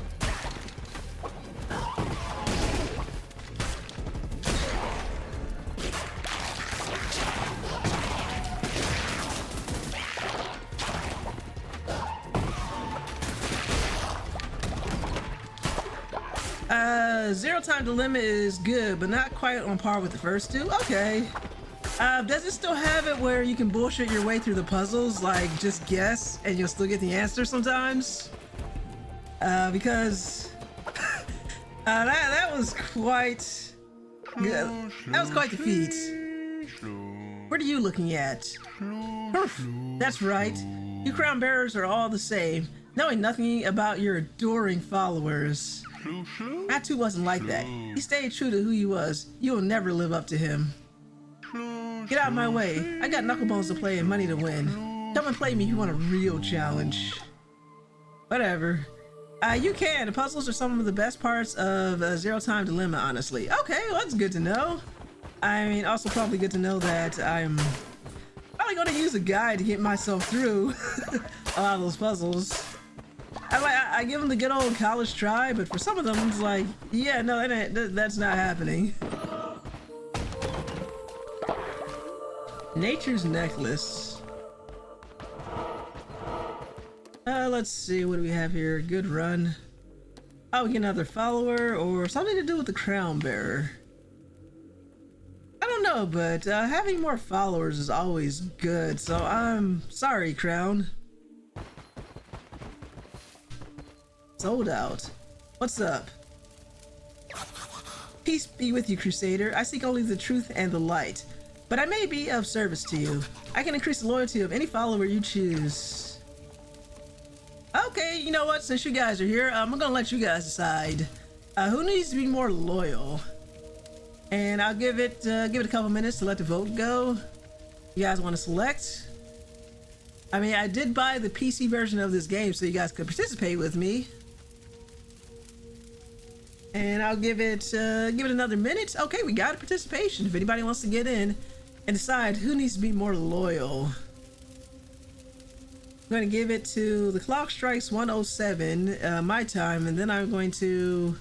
Zero Time Dilemma is good, but not quite on par with the first two. Okay. Does it still have it where you can bullshit your way through the puzzles, like just guess and you'll still get the answer sometimes? Because that was quite good. That was quite the feat. What are you looking at? That's right. You crown bearers are all the same, knowing nothing about your adoring followers. Atu wasn't like that. He stayed true to who he was. You will never live up to him. Get out of my way. I got knucklebones to play and money to win. Come and play me if you want a real challenge. Whatever. You can. The puzzles are some of the best parts of Zero Time Dilemma, honestly. Okay, well, that's good to know. I mean, also probably good to know that I'm probably going to to use a guide to get myself through a lot of those puzzles. I give them the good old college try, but for some of them, it's like, yeah, no, that's not happening. Nature's necklace. Let's see, what do we have here? Good run. Oh, we get another follower or something to do with the crown bearer. I don't know, but having more followers is always good, so I'm sorry, crown. Sold out. What's up? Peace be with you, Crusader. I seek only the truth and the light, but I may be of service to you. I can increase the loyalty of any follower you choose. Okay, you know what? Since you guys are here, I'm gonna let you guys decide who needs to be more loyal. And I'll give it a couple minutes to let the vote go. You guys want to select? I mean, I did buy the PC version of this game so you guys could participate with me. And I'll give it another minute. Okay, we got a participation. If anybody wants to get in and decide who needs to be more loyal. I'm going to give it to the clock strikes 1:07 my time, and then I'm going to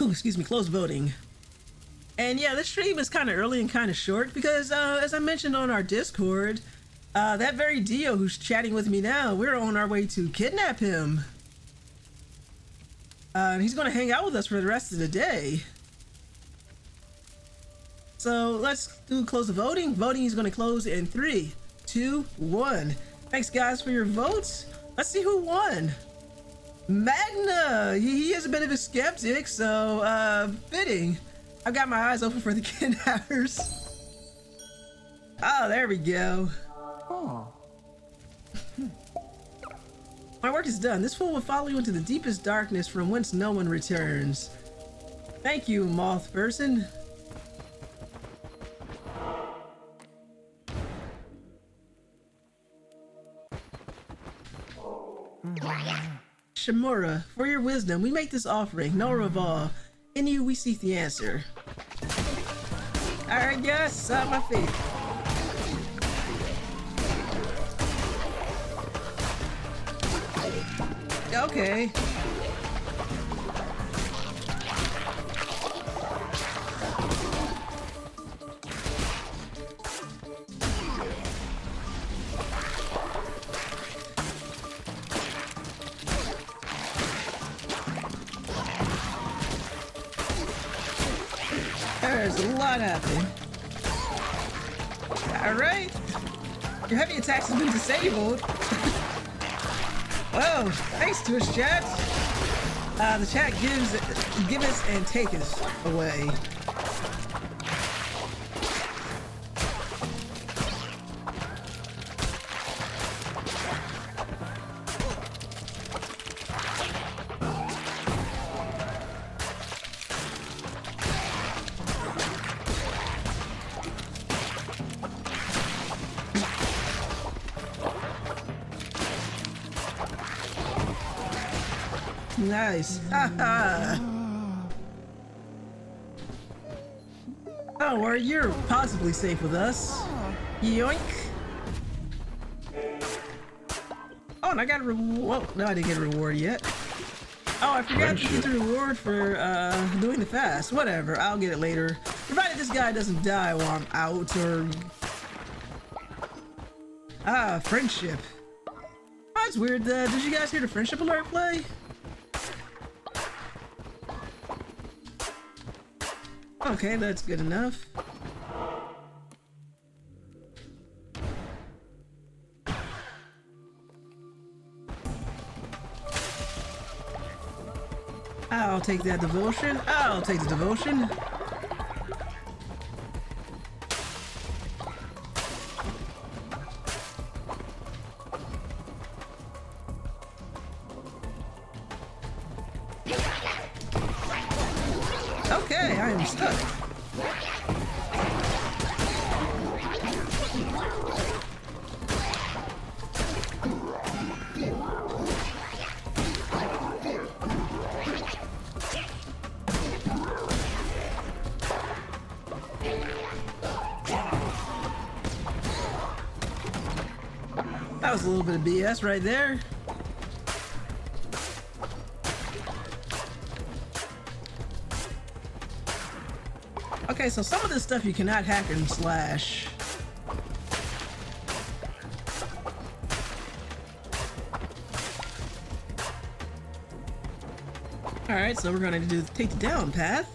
excuse me, close voting. And yeah, this stream is kind of early and kind of short because as I mentioned on our Discord, that very Dio who's chatting with me now, we're on our way to kidnap him. And he's going to hang out with us for the rest of the day. So let's close the voting. Voting is going to close in 3, 2, 1. Thanks guys for your votes. Let's see who won. Magna. He is a bit of a skeptic, so fitting. I've got my eyes open for the kidnappers. Oh, there we go. Oh. My work is done. This fool will follow you into the deepest darkness from whence no one returns. Thank you, moth person. Shimura, for your wisdom, we make this offering. Nora of all. In you, we seek the answer. Alright, yes, my feet. Okay. There's a lot happening. Alright. Your heavy attacks have been disabled. Well, thanks to his chat. The chat give us and take us away. Nice. Don't worry, you're possibly safe with us. Yoink. Oh, and I got a reward. No, I didn't get a reward yet. Oh, I forgot to get the reward for doing the fast. Whatever, I'll get it later. Provided this guy doesn't die while I'm out or... friendship. Oh, that's weird. Did you guys hear the friendship alert play? Okay, that's good enough. I'll take that devotion. I'll take the devotion. Okay, I am stuck. was a little bit of BS right there. Okay, so some of this stuff you cannot hack and slash. Alright, so we're gonna take the down path.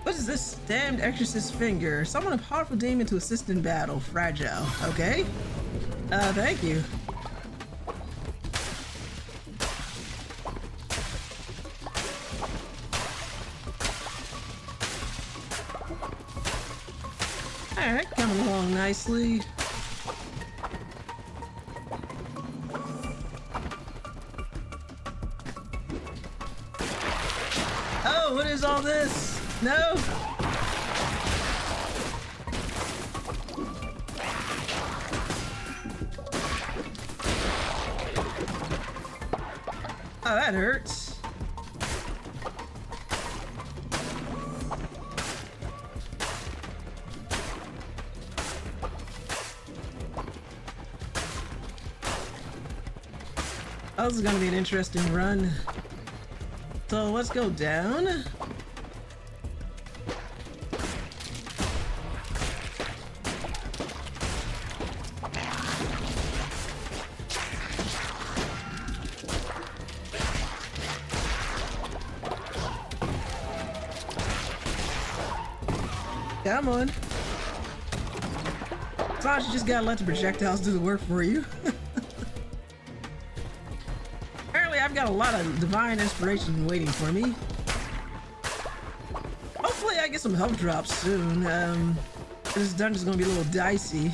What is this damned exorcist finger? Summon a powerful demon to assist in battle. Fragile. Okay. Thank you. Alright, coming along nicely. Oh, what is all this? No! Oh, that hurts. Oh, this is gonna be an interesting run. So let's go down. Come on. Sometimes you just gotta let the projectiles do the work for you. Apparently I've got a lot of divine inspiration waiting for me. Hopefully I get some health drops soon. This dungeon's gonna be a little dicey.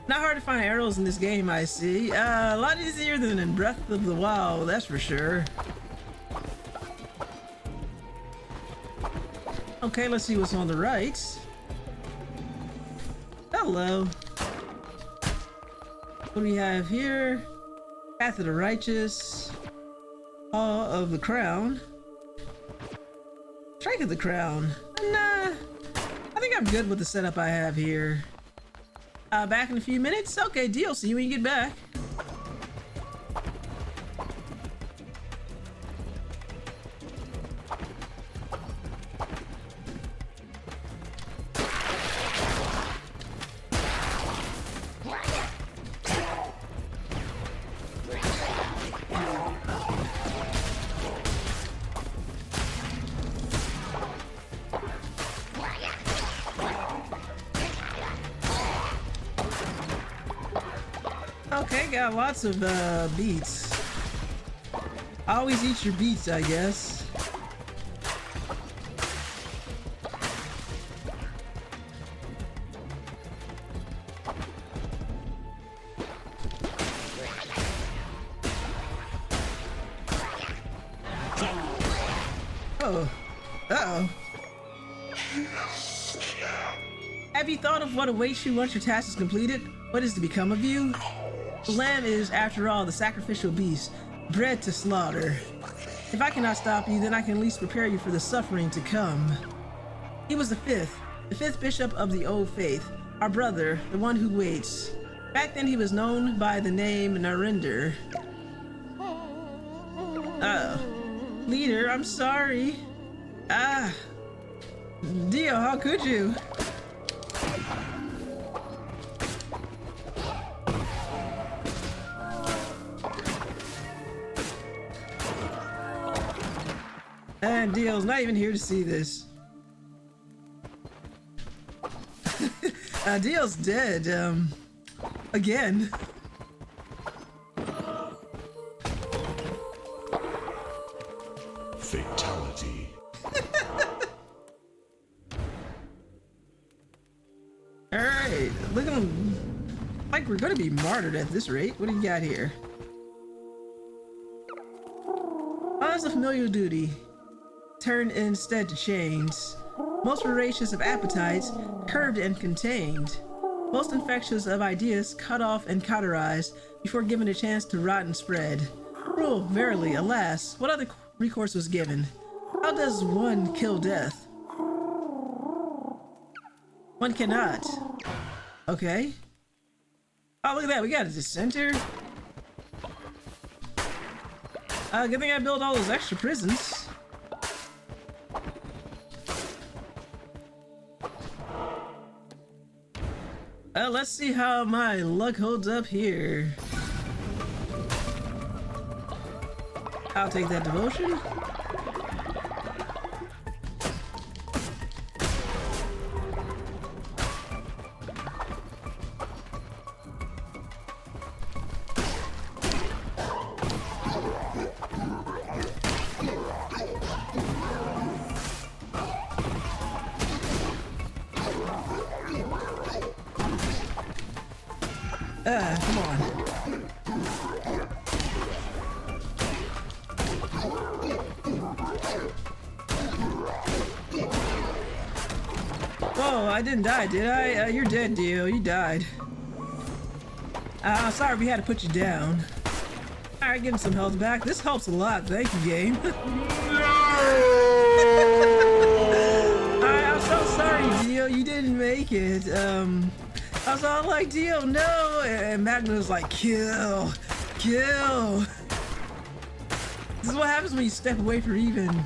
Not hard to find arrows in this game, I see. A lot easier than in Breath of the Wild, that's for sure. Okay, let's see what's on the right. Hello. What do we have here? Path of the Righteous. Awe of the Crown. Strike of the Crown. Nah, I think I'm good with the setup I have here. Back in a few minutes? Okay, deal. See you when you get back. Okay, got lots of beets. Always eat your beets, I guess. Oh. Uh-oh. Have you thought of what awaits you once your task is completed? What is to become of you? The lamb is, after all, the sacrificial beast, bred to slaughter. If I cannot stop you, then I can at least prepare you for the suffering to come. He was the fifth bishop of the old faith, our brother, the one who waits. Back then he was known by the name Narinder. Leader, I'm sorry. Dio, how could you? And Dio's not even here to see this. Dio's dead, again. Fatality. Alright, look at him. Like we're gonna be martyred at this rate. What do you got here? Oh, that's a familiar duty. Turn instead to chains. most voracious of appetites, curbed and contained, most infectious of ideas, cut off and cauterized before given a chance to rot and spread. Cruel, verily, alas, what other recourse was given? How does one kill death? One cannot. Okay. Oh, look at that, we got a dissenter. Good thing I built all those extra prisons. Let's see how my luck holds up here. I'll take that devotion. Come on. Whoa, I didn't die, did I? You're dead, Dio. You died. Sorry we had to put you down. Alright, getting some health back. This helps a lot. Thank you, game. I'm so sorry, Dio. You didn't make it. I was all like, Dio, no! And Magna was like, kill! Kill! This is what happens when you step away for even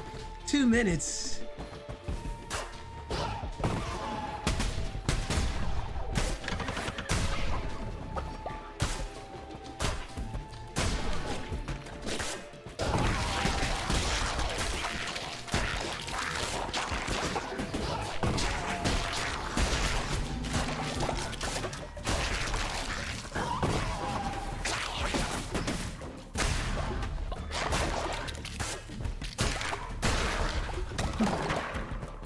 2 minutes.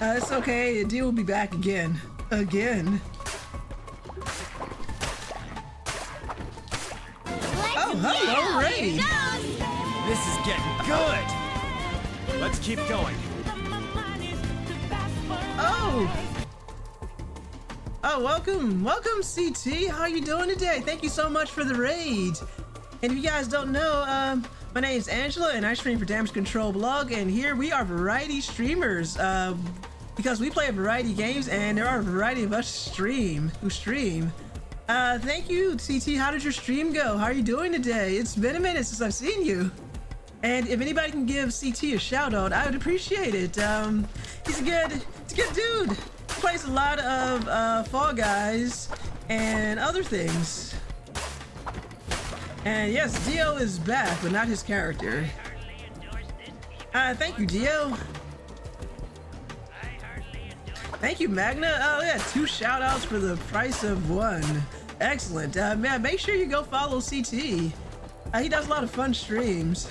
It's okay, Dio will be back again. Again. Oh, hello, Ray! This is getting good! Let's keep going. Oh! Oh, welcome! Welcome, CT! How you doing today? Thank you so much for the raid! And if you guys don't know, my name is Angela and I stream for Damage Control Blog, and here we are variety streamers. Because we play a variety of games and there are a variety of us who stream. Thank you, CT. How did your stream go? How are you doing today? It's been a minute since I've seen you. And if anybody can give CT a shout out, I would appreciate it. He's a good dude. He plays a lot of Fall Guys and other things. And yes, Dio is back, but not his character. Thank you, Dio. Thank you, Magna. Oh yeah, 2 shout outs for the price of 1. Excellent. Man, make sure you go follow CT. He does a lot of fun streams.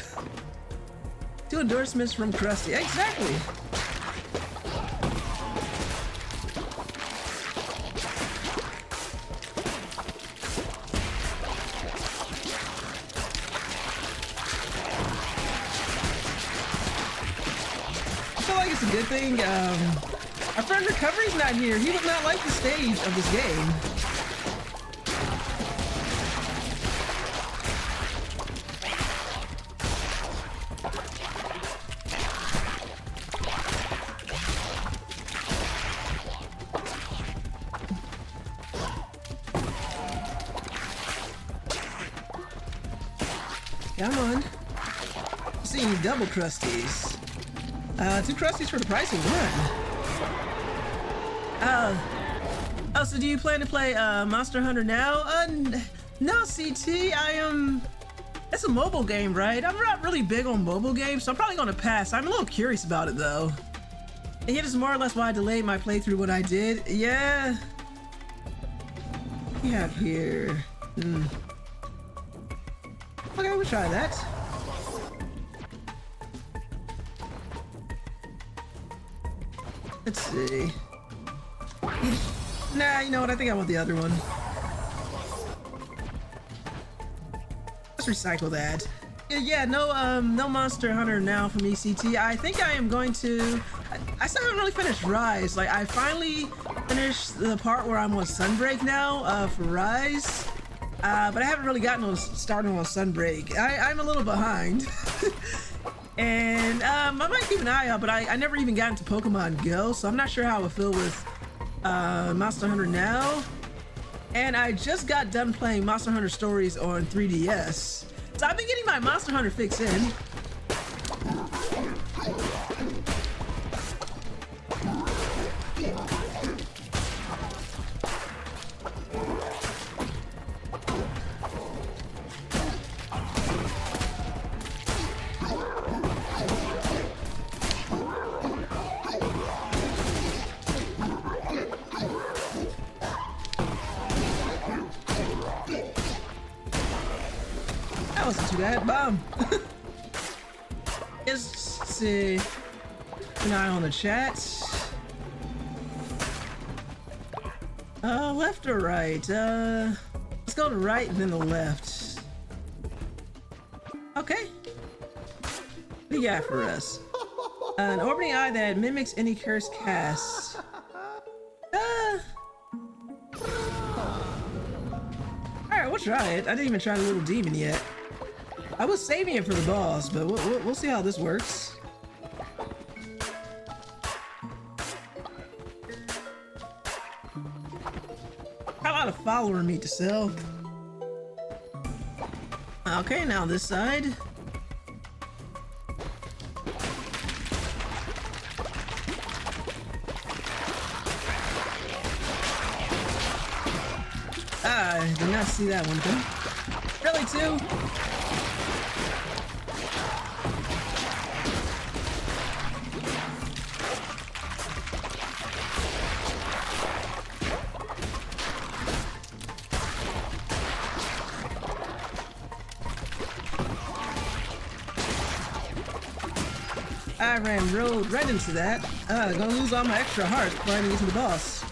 2 endorsements from Krusty. Exactly. I feel like it's a good thing. Our friend Recovery's not here. He would not like the stage of this game. Come on. I'm seeing double Krusties. 2 Krusties for the price of 1. Oh, so do you plan to play Monster Hunter now? No, CT, it's a mobile game, right? I'm not really big on mobile games, so I'm probably gonna pass. I'm a little curious about it though. And here is more or less why I delayed my playthrough what I did. Yeah. What do you have here? Okay, we'll try that. Let's see. Nah, you know what? I think I want the other one. Let's recycle that. Yeah, no Monster Hunter now for me, CT. I think I am going to... I still haven't really finished Rise. Like, I finally finished the part where I'm on Sunbreak now for Rise. But I haven't really gotten started on Sunbreak. I'm a little behind. And I might keep an eye out, but I never even got into Pokemon Go, so I'm not sure how I feel with Monster Hunter now. And I just got done playing Monster Hunter Stories on 3DS. So I've been getting my Monster Hunter fix in. That wasn't too bad. Bomb. Let's see. Keep an eye on the chat. Left or right? Let's go to right and then the left. Okay. What do you got for us? An orbiting eye that mimics any cursed cast. Alright, we'll try it. I didn't even try the little demon yet. I was saving it for the boss, but we'll see how this works. Got a lot of follower meat to sell. Okay, now this side. I did not see that one come. Really, too? I ran right into that. Gonna lose all my extra heart fighting into the boss.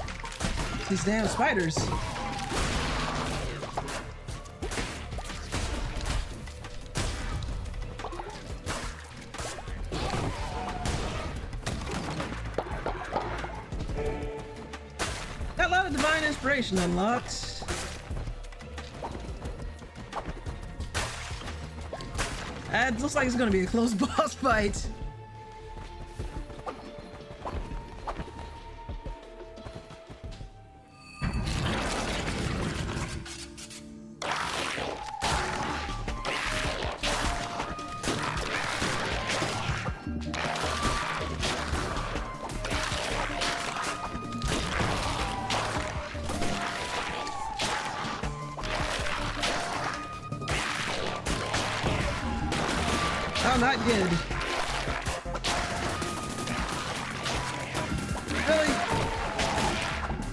These damn spiders. Got a lot of divine inspiration unlocked. It looks like it's gonna be a close boss fight. Oh, not good. Really?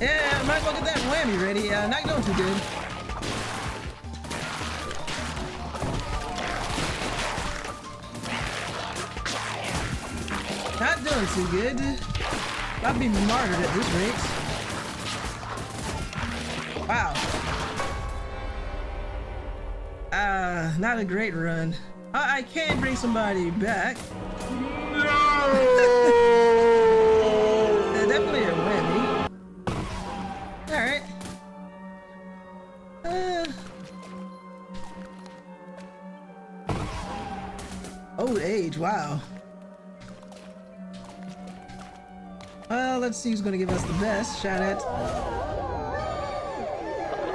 Yeah, I might as well get that whammy ready. Not going too good. Not doing too good. I'll be martyred at this rate. Wow. Not a great run. I can bring somebody back. No! Definitely a whammy. Alright. Old age, wow. Well, let's see who's gonna give us the best shot at.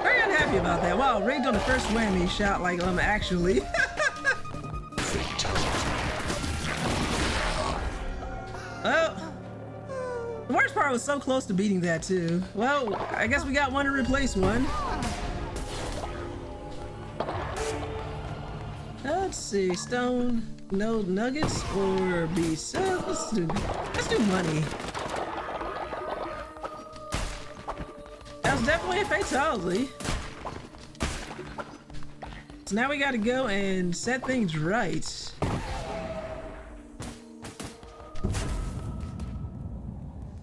Very unhappy about that. Wow, rigged on the first whammy shot like actually. Well, the worst part was so close to beating that too. Well, I guess we got one to replace one. Let's see, stone, no nuggets or beast. Let's do money. That was definitely a fatality. So now we gotta go and set things right.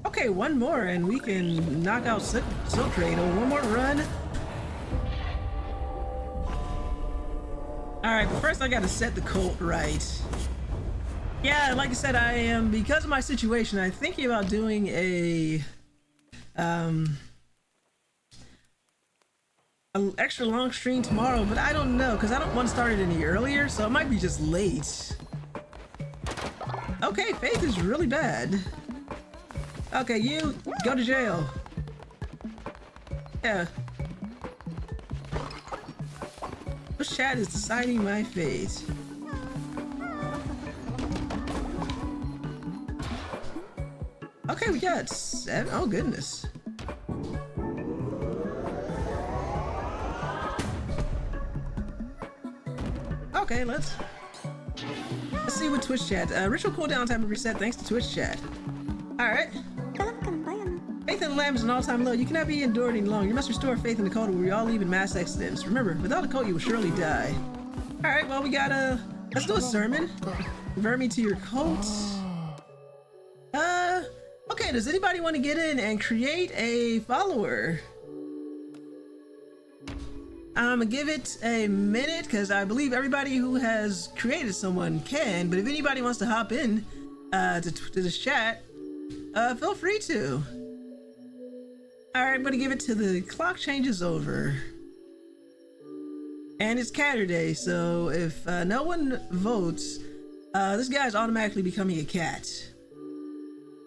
Okay, one more and we can knock out Silk Cradle. One more run. Alright, but first I gotta set the cult right. Yeah, like I said, I am, because of my situation, I'm thinking about doing an extra long stream tomorrow, but I don't know, because I don't want to start it any earlier, so it might be just late. Okay, Faith is really bad. Okay, you go to jail. Yeah. This chat is deciding my fate. Okay, we got 7. Oh, goodness. Okay, let's see what Twitch chat. Ritual cooldown time reset thanks to Twitch chat. Alright. Faith in the Lamb is an all-time low. You cannot be endured any longer. You must restore faith in the cult, or we all leave in mass accidents. Remember, without a cult, you will surely die. Alright, well, we got let's do a sermon. Convert me to your cult. Okay, does anybody want to get in and create a follower? I'm gonna give it a minute, because I believe everybody who has created someone can, but if anybody wants to hop in to this chat, feel free to. Alright, I'm gonna give it to the clock changes over. And it's Catterday, so if no one votes, this guy's automatically becoming a cat.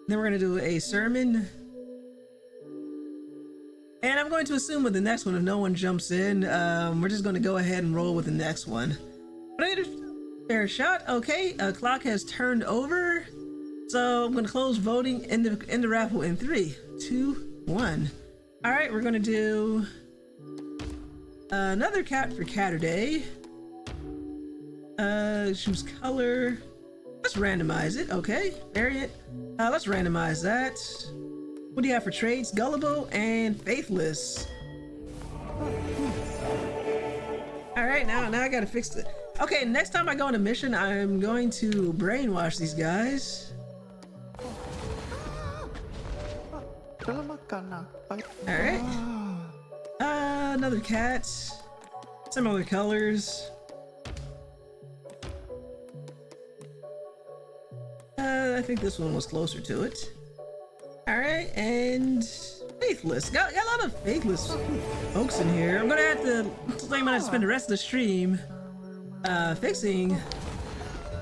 Then we're gonna do a sermon. And I'm going to assume with the next one, if no one jumps in, we're just gonna go ahead and roll with the next one. Fair shot. Okay, clock has turned over. So I'm gonna close voting in the raffle in 3, 2, 1. Alright, we're gonna do another cat for Catterday. Choose color. Let's randomize it. Okay, variant. Let's randomize that. What do you have for traits? Gullible and faithless. Alright, now I gotta fix it. Okay, next time I go on a mission, I'm going to brainwash these guys. Alright. Another cat. Similar colors. I think this one was closer to it. Alright, and faithless. Got a lot of faithless folks in here. I'm gonna have to, looks like I'm gonna spend the rest of the stream fixing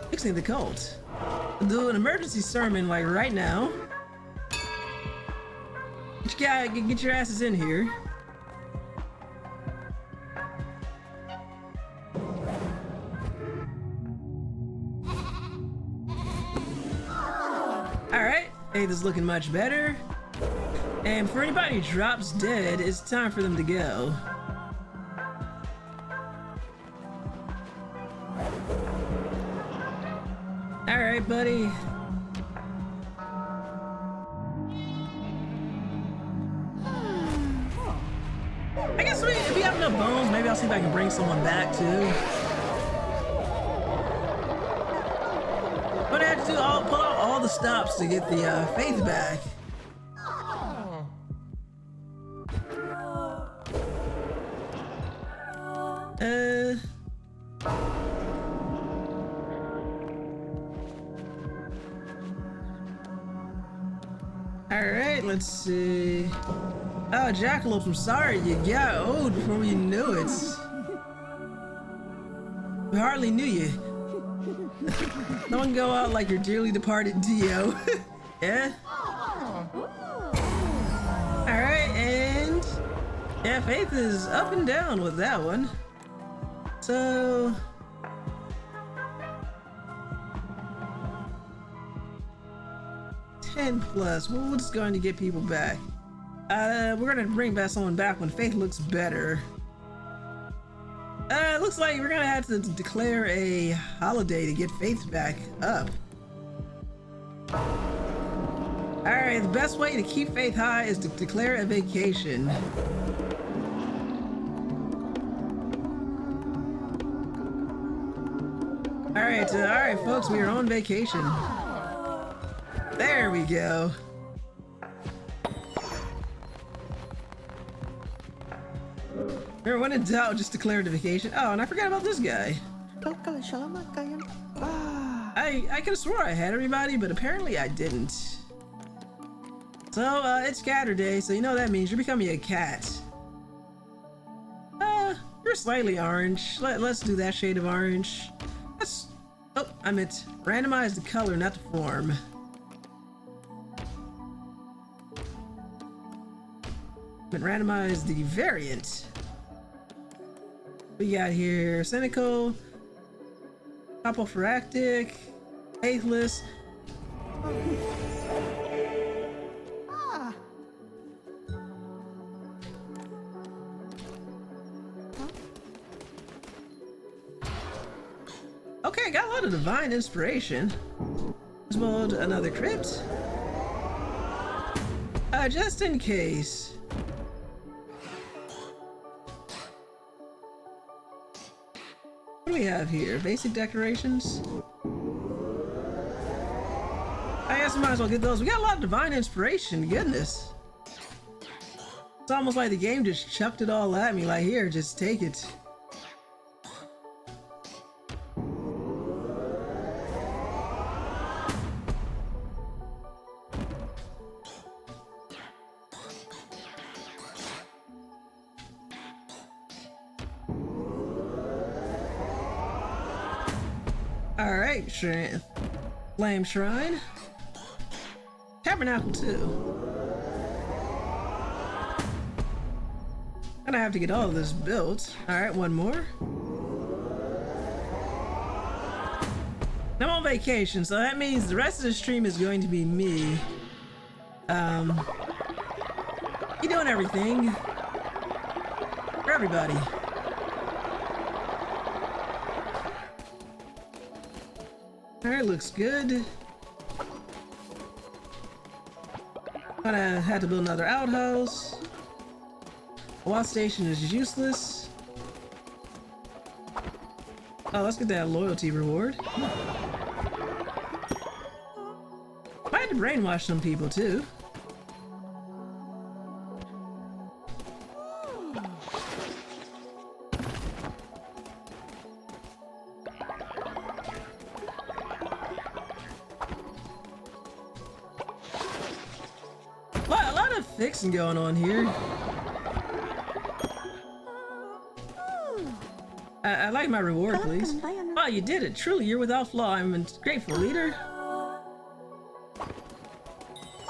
the cult. I'll do an emergency sermon like right now. Get your asses in here. Alright, Faith is looking much better. And for anybody who drops dead, it's time for them to go. Alright, buddy. I guess if we have enough bones, maybe I'll see if I can bring someone back too. But I have to pull out all the stops to get the faith back. Alright, let's see. Oh, Jackalope, I'm sorry you got old before we knew it. We hardly knew you. Don't go out like your dearly departed Dio. Yeah? Alright, and yeah, Faith is up and down with that one. So +10. Well, we're just going to get people back. We're gonna bring back someone back when Faith looks better. Looks like we're gonna have to declare a holiday to get Faith back up. Alright, the best way to keep Faith high is to declare a vacation. Alright folks, we are on vacation. There we go. Remember, when in doubt, just declare a vacation. Oh, and I forgot about this guy. I could have swore I had everybody, but apparently I didn't. So, it's scatter day, so you know what that means. You're becoming a cat. You're slightly orange. Let's do that shade of orange. Oh, I meant randomize the color, not the form. But randomize the variant. We got here cynical, apophyrectic, faithless. Okay, got a lot of divine inspiration. Let's build another crypt. Just in case. What do we have here? Basic decorations? I guess we might as well get those. We got a lot of divine inspiration, goodness. It's almost like the game just chucked it all at me, like, here, just take it. Alright, Flame Shrine. Tabernacle too. Gonna have to get all of this built. Alright, one more. I'm on vacation, so that means the rest of the stream is going to be me. You doing everything for everybody. Alright, looks good. Gonna have to build another outhouse. A watch station is useless. Oh, let's get that loyalty reward. Might have to brainwash some people too. A lot of fixing going on here. I'd like my reward, please. Oh, you did it. Truly, you're without flaw. I'm grateful, leader.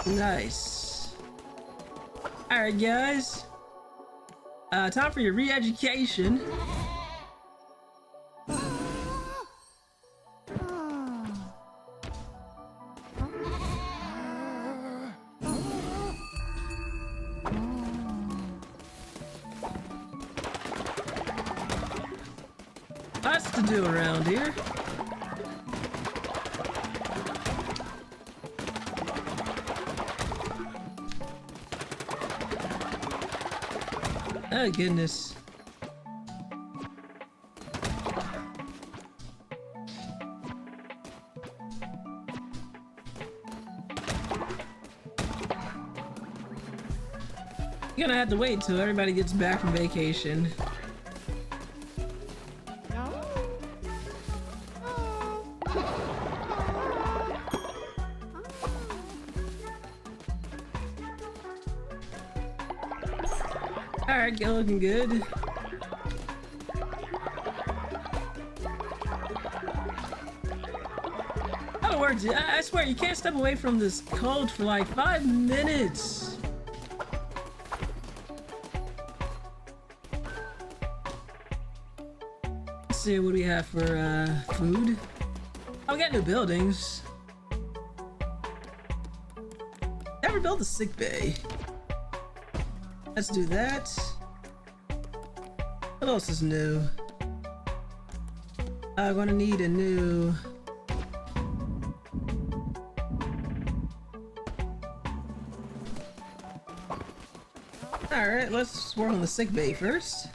Nice. Alright, guys. Time for your re-education. Lots to do around here. Oh goodness. You're gonna have to wait till everybody gets back from vacation. Alright, looking good. That'll work. I swear, you can't step away from this code for like 5 minutes. Let's see what we have for food. Oh, we got new buildings. Never built a sick bay. Let's do that. What else is new? I'm gonna need a new... Alright, let's work on the sick bay first.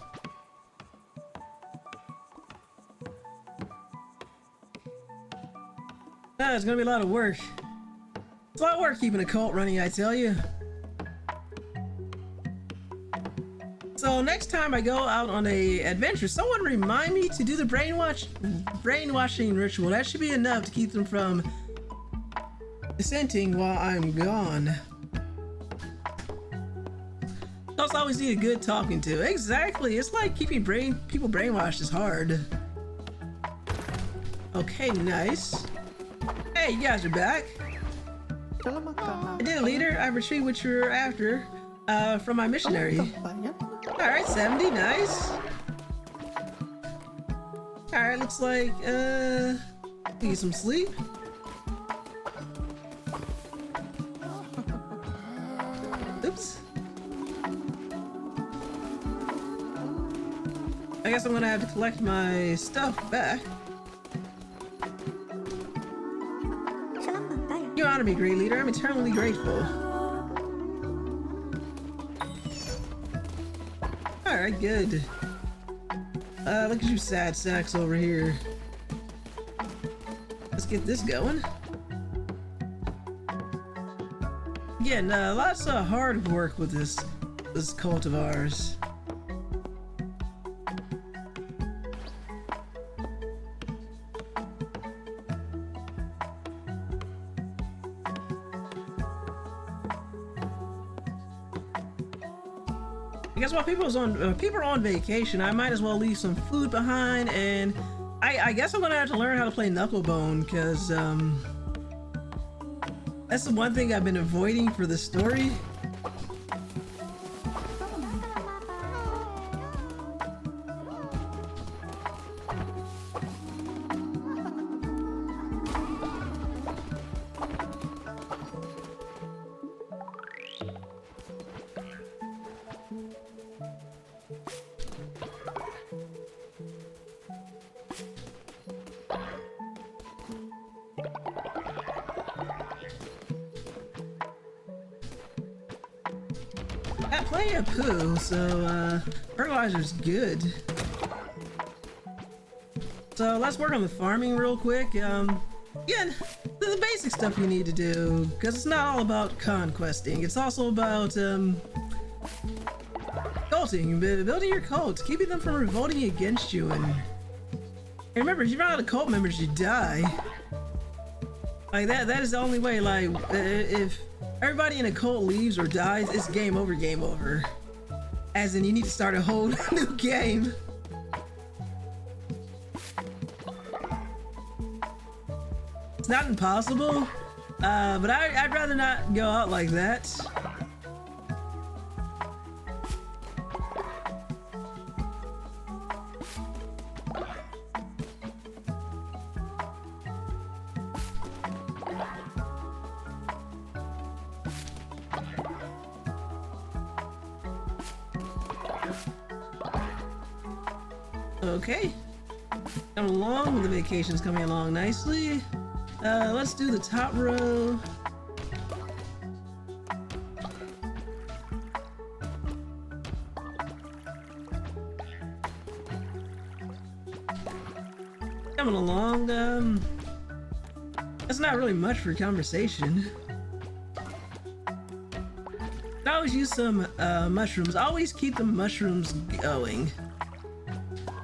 It's gonna be a lot of work. It's a lot of work keeping a cult running, I tell you. So next time I go out on a adventure, someone remind me to do the brainwashing ritual. That should be enough to keep them from dissenting while I'm gone. Also, always need a good talking to. Exactly. It's like keeping people brainwashed is hard. Okay, nice. Hey, you guys are back. I did it, leader. I retrieved what you're after from my missionary. Alright, 70, nice. Alright, looks like, get some sleep. Oops. I guess I'm gonna have to collect my stuff back. You honor me, great leader. I'm eternally grateful. Alright, good. Look at you sad sacks over here. Let's get this going. Again, lots of hard work with this cult of ours. I guess while people are on vacation, I might as well leave some food behind, and I guess I'm gonna have to learn how to play Knucklebone, because that's the one thing I've been avoiding for the story. Got plenty of poo, so fertilizer's good. So let's work on the farming real quick. Again, the basic stuff you need to do, because it's not all about conquesting. It's also about culting, building your cult, keeping them from revolting against you. And remember, if you run out of cult members, you die. Like that is the only way. Like if everybody in a cult leaves or dies, it's game over, game over. As in, you need to start a whole new game. It's not impossible, but I'd rather not go out like that. Okay, coming along, the vacation's coming along nicely. Let's do the top row. Coming along, that's not really much for conversation. I always use some mushrooms. Always keep the mushrooms going.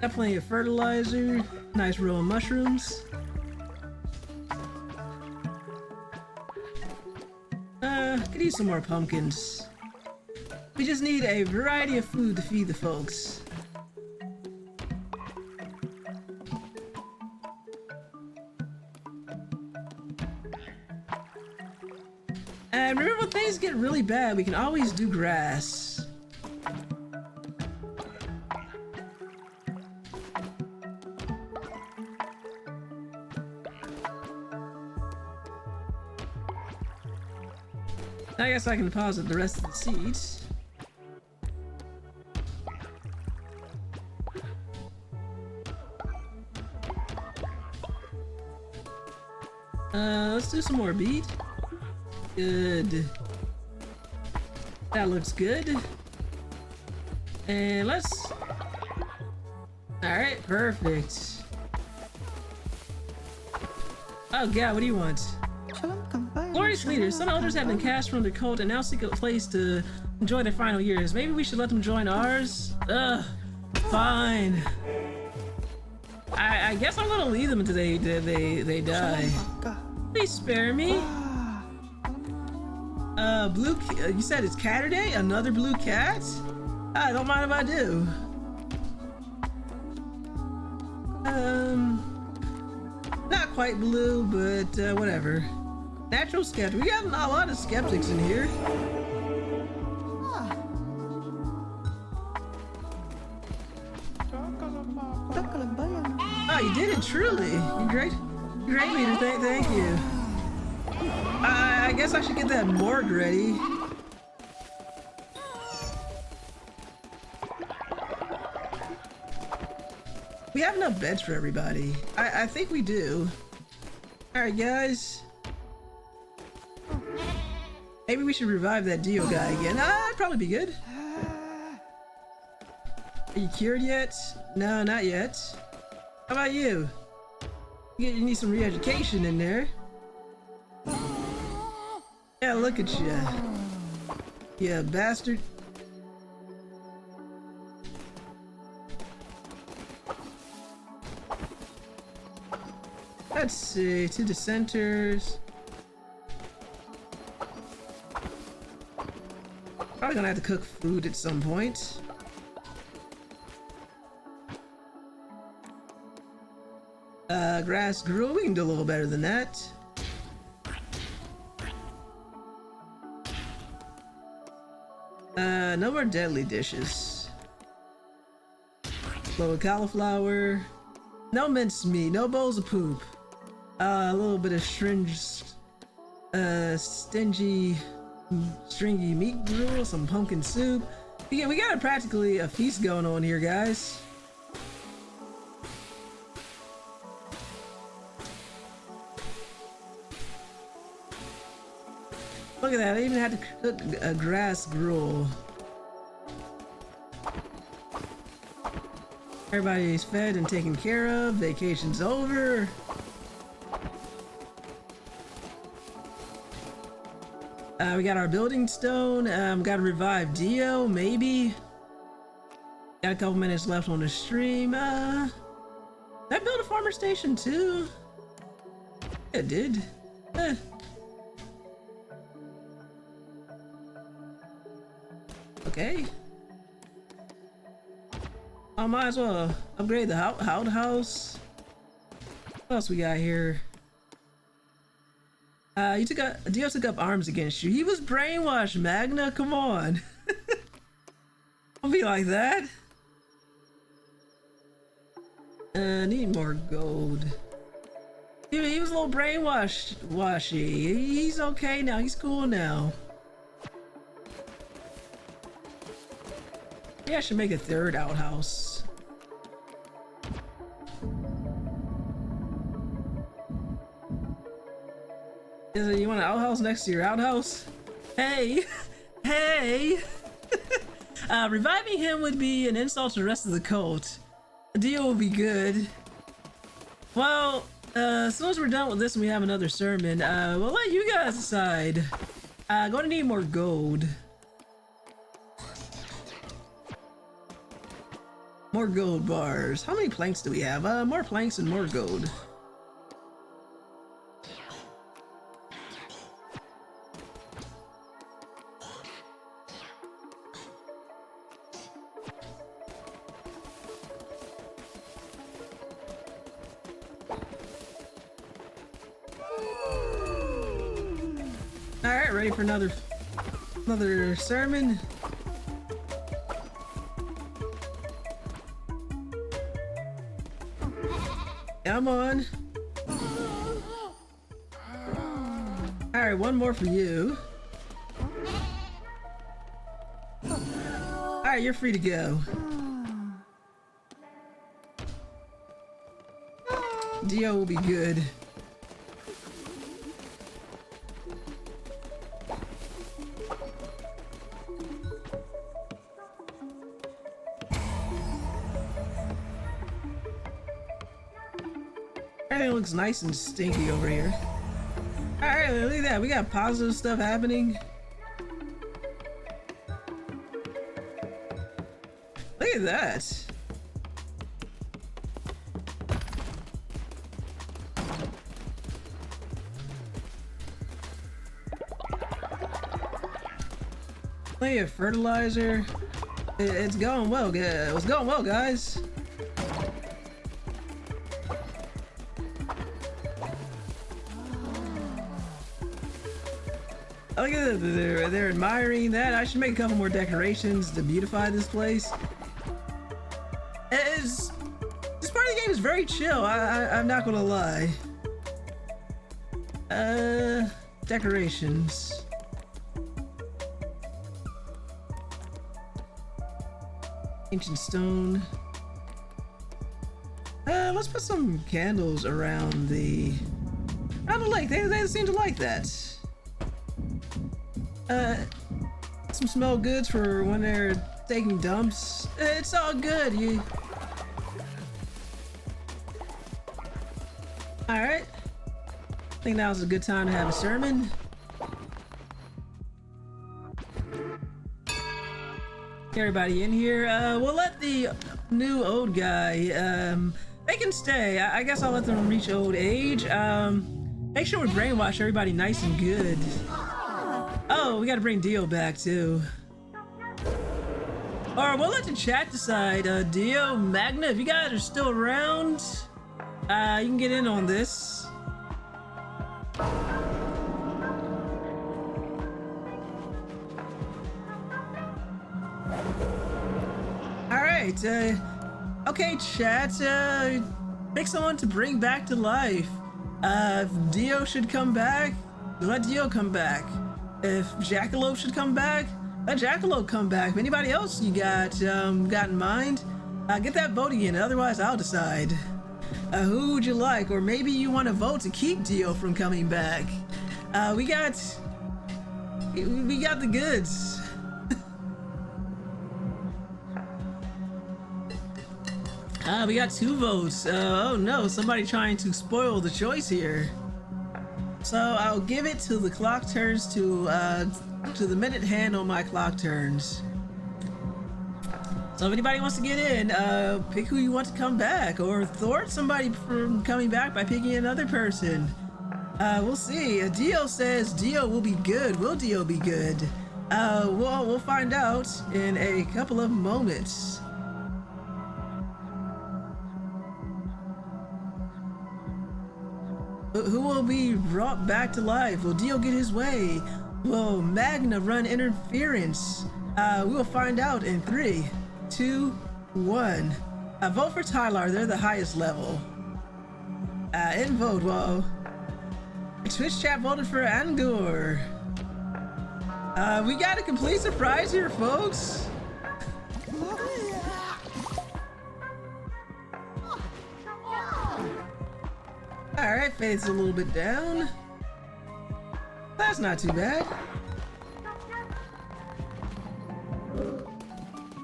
Got plenty of fertilizer, nice row of mushrooms. Could use some more pumpkins. We just need a variety of food to feed the folks. And remember, when things get really bad, we can always do grass. I guess I can deposit the rest of the seeds. Let's do some more beet. Good. That looks good. And let's... Alright, perfect. Oh god, what do you want? Glorious leaders, some elders have been cast from the cult and now seek a place to enjoy their final years. Maybe we should let them join ours? Ugh, fine. I guess I'm gonna leave them until they die. Please spare me. You said it's Catterday? Another blue cat? I don't mind if I do. Not quite blue, but whatever. Natural skeptic. We got a lot of skeptics in here. Oh, you did it truly. You're great. Great leader. Thank you. I guess I should get that morgue ready. We have enough beds for everybody. I think we do. Alright, guys. Maybe we should revive that Dio guy again. That'd probably be good. Are you cured yet? No, not yet. How about you? You need some re-education in there. Yeah, look at you. Yeah, bastard. Let's see, to the centers. Probably gonna have to cook food at some point. Grass grew. We can do a little better than that. No more deadly dishes. Little cauliflower. No mincemeat. No bowls of poop. A little bit of stringy meat gruel, some pumpkin soup. Yeah, we got practically a feast going on here, guys. Look at that, I even had to cook a grass gruel. Everybody's fed and taken care of. Vacation's over. We got our building stone. Gotta revive Dio, maybe. Got a couple minutes left on the stream. Did I build a farmer station too? Yeah, it did. Okay. I might as well upgrade the outhouse. What else we got here? Dio took up arms against you. He was brainwashed, Magna. Come on. Don't be like that. Need more gold. He was a little brainwashy. He's okay now. He's cool now. Yeah, I should make a third outhouse. You want an outhouse next to your outhouse? Hey! Hey! Reviving him would be an insult to the rest of the cult. A deal will be good. Well, as soon as we're done with this and we have another sermon, we'll let you guys decide. Gonna need more gold. More gold bars. How many planks do we have? More planks and more gold. Alright, ready for another sermon? Come on. Alright, one more for you. Alright, you're free to go. Dio will be good. Everything looks nice and stinky over here. Alright, look at that. We got positive stuff happening. Look at that. Plenty of fertilizer. It's going well, it's going well, guys. I like that they're admiring that. I should make a couple more decorations to beautify this place. This part of the game is very chill. I'm not gonna lie. Decorations. Ancient stone. Let's put some candles around the lake. They seem to like that. Some smell goods for when they're taking dumps. It's all good. Alright. I think now's a good time to have a sermon. Get everybody in here. We'll let the new old guy, they can stay. I guess I'll let them reach old age. Make sure we brainwash everybody nice and good. Oh, we gotta bring Dio back too. Or we'll let the chat decide. Dio, Magna, if you guys are still around, you can get in on this. Alright, okay chat, pick someone to bring back to life. If Dio should come back, let Dio come back. If Jackalope should come back, let Jackalope come back. If anybody else you got in mind, get that voting in, otherwise I'll decide. Who would you like? Or maybe you want to vote to keep Dio from coming back. We got the goods. We got 2 votes. Oh no, somebody trying to spoil the choice here. So I'll give it till the clock turns to the minute hand on my clock turns. So if anybody wants to get in, pick who you want to come back, or thwart somebody from coming back by picking another person. We'll see. Dio says Dio will be good. Will Dio be good? We'll find out in a couple of moments. Who will be brought back to life? Will Dio get his way? Will Magna run interference? We will find out in 3, 2, 1. Vote for Tyler, they're the highest level. In vote, well, Twitch chat voted for Angor. We got a complete surprise here, folks. Alright, fade's a little bit down. That's not too bad.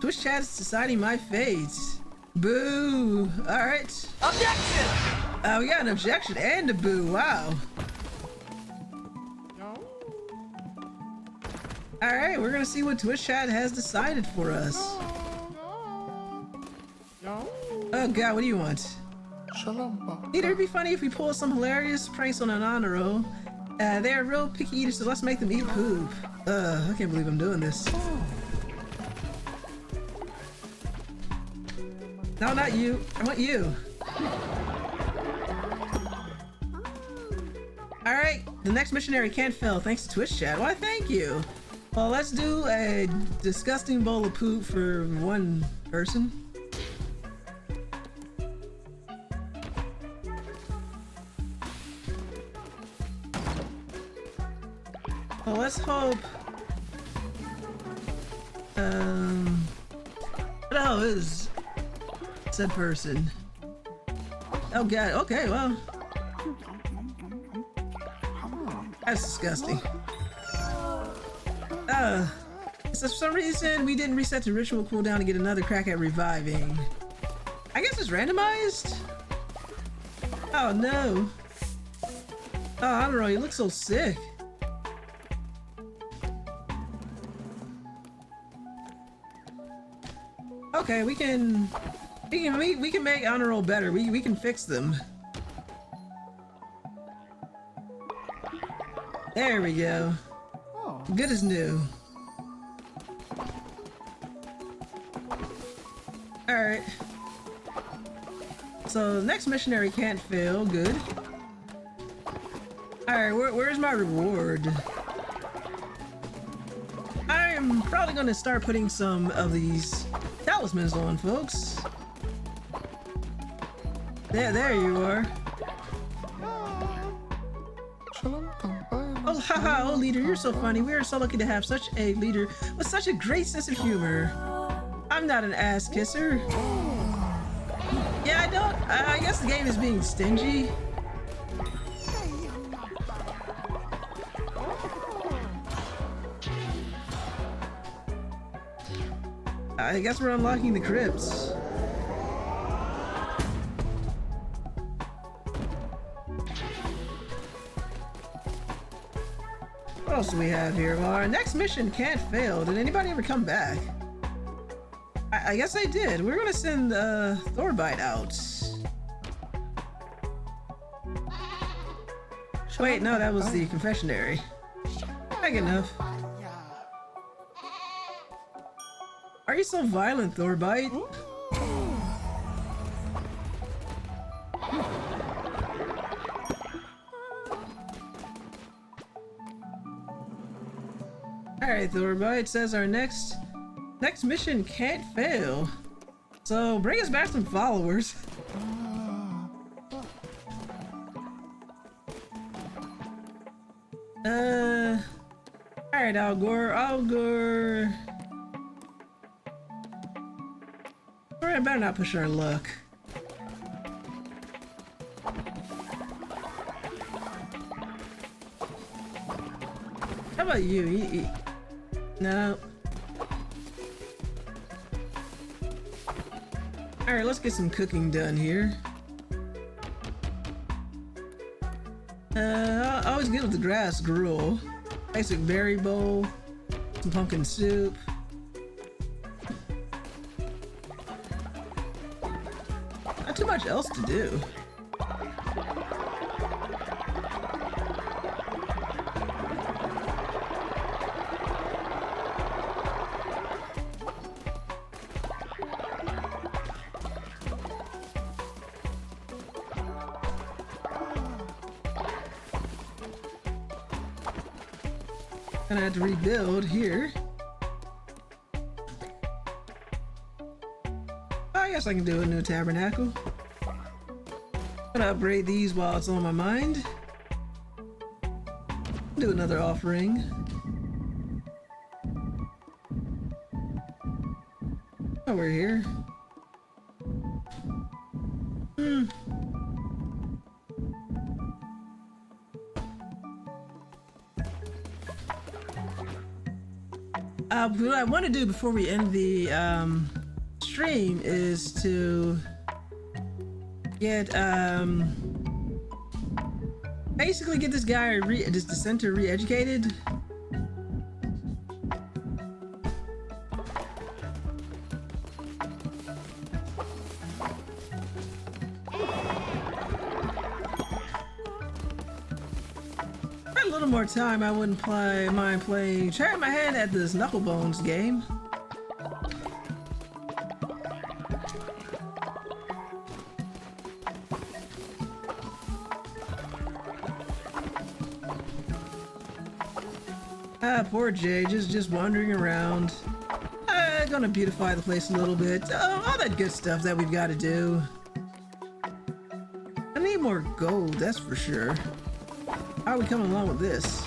Twitch chat is deciding my fate. Boo! Alright. Objection! We got an objection and a boo, wow. Alright, we're gonna see what Twitch chat has decided for us. Oh god, what do you want? It'd be funny if we pull some hilarious pranks on an Honoro. They're real picky eaters, so let's make them eat poop. I can't believe I'm doing this. No, not you. I want you. Alright, the next missionary can't fail thanks to Twitch chat. Why, thank you. Well, let's do a disgusting bowl of poop for one person. Well, let's hope. What the hell is said person? Oh god. Okay, well, that's disgusting. So for some reason we didn't reset the ritual cooldown to get another crack at reviving. I guess it's randomized. Oh no. Oh, I don't know. You look so sick. Okay, we can make honor roll better. We can fix them. There we go. Good as new. All right. So next missionary can't fail. Good. All right. Where's my reward? I'm probably gonna start putting some of these talismans on, folks. There you are. Oh, haha, oh, leader, you're so funny. We are so lucky to have such a leader with such a great sense of humor. I'm not an ass kisser. Yeah, I guess the game is being stingy. I guess we're unlocking the crypts. What else do we have here? Well, our next mission can't fail. Did anybody ever come back? I guess I did. We're gonna send Thorbite out. Wait, no, that was the confessionary. Big enough. Are you so violent, Thorbite? Alright, Thorbite says our next mission can't fail. So bring us back some followers. Alright, Algor. I better not push our luck. How about you? No. Alright, let's get some cooking done here. Always good with the grass gruel. Basic berry bowl, some pumpkin soup. Not too much else to do. Gonna have to rebuild here. I guess I can do a new tabernacle. Gonna upgrade these while it's on my mind. Do another offering. Oh, we're here. What I want to do before we end the stream is to get basically get this guy this dissenter re-educated. A little more time, I wouldn't mind playing, trying my hand at this Knucklebones game. Poor Jay, just wandering around. Gonna beautify the place a little bit. All that good stuff that we've got to do. I need more gold, that's for sure. How are we coming along with this?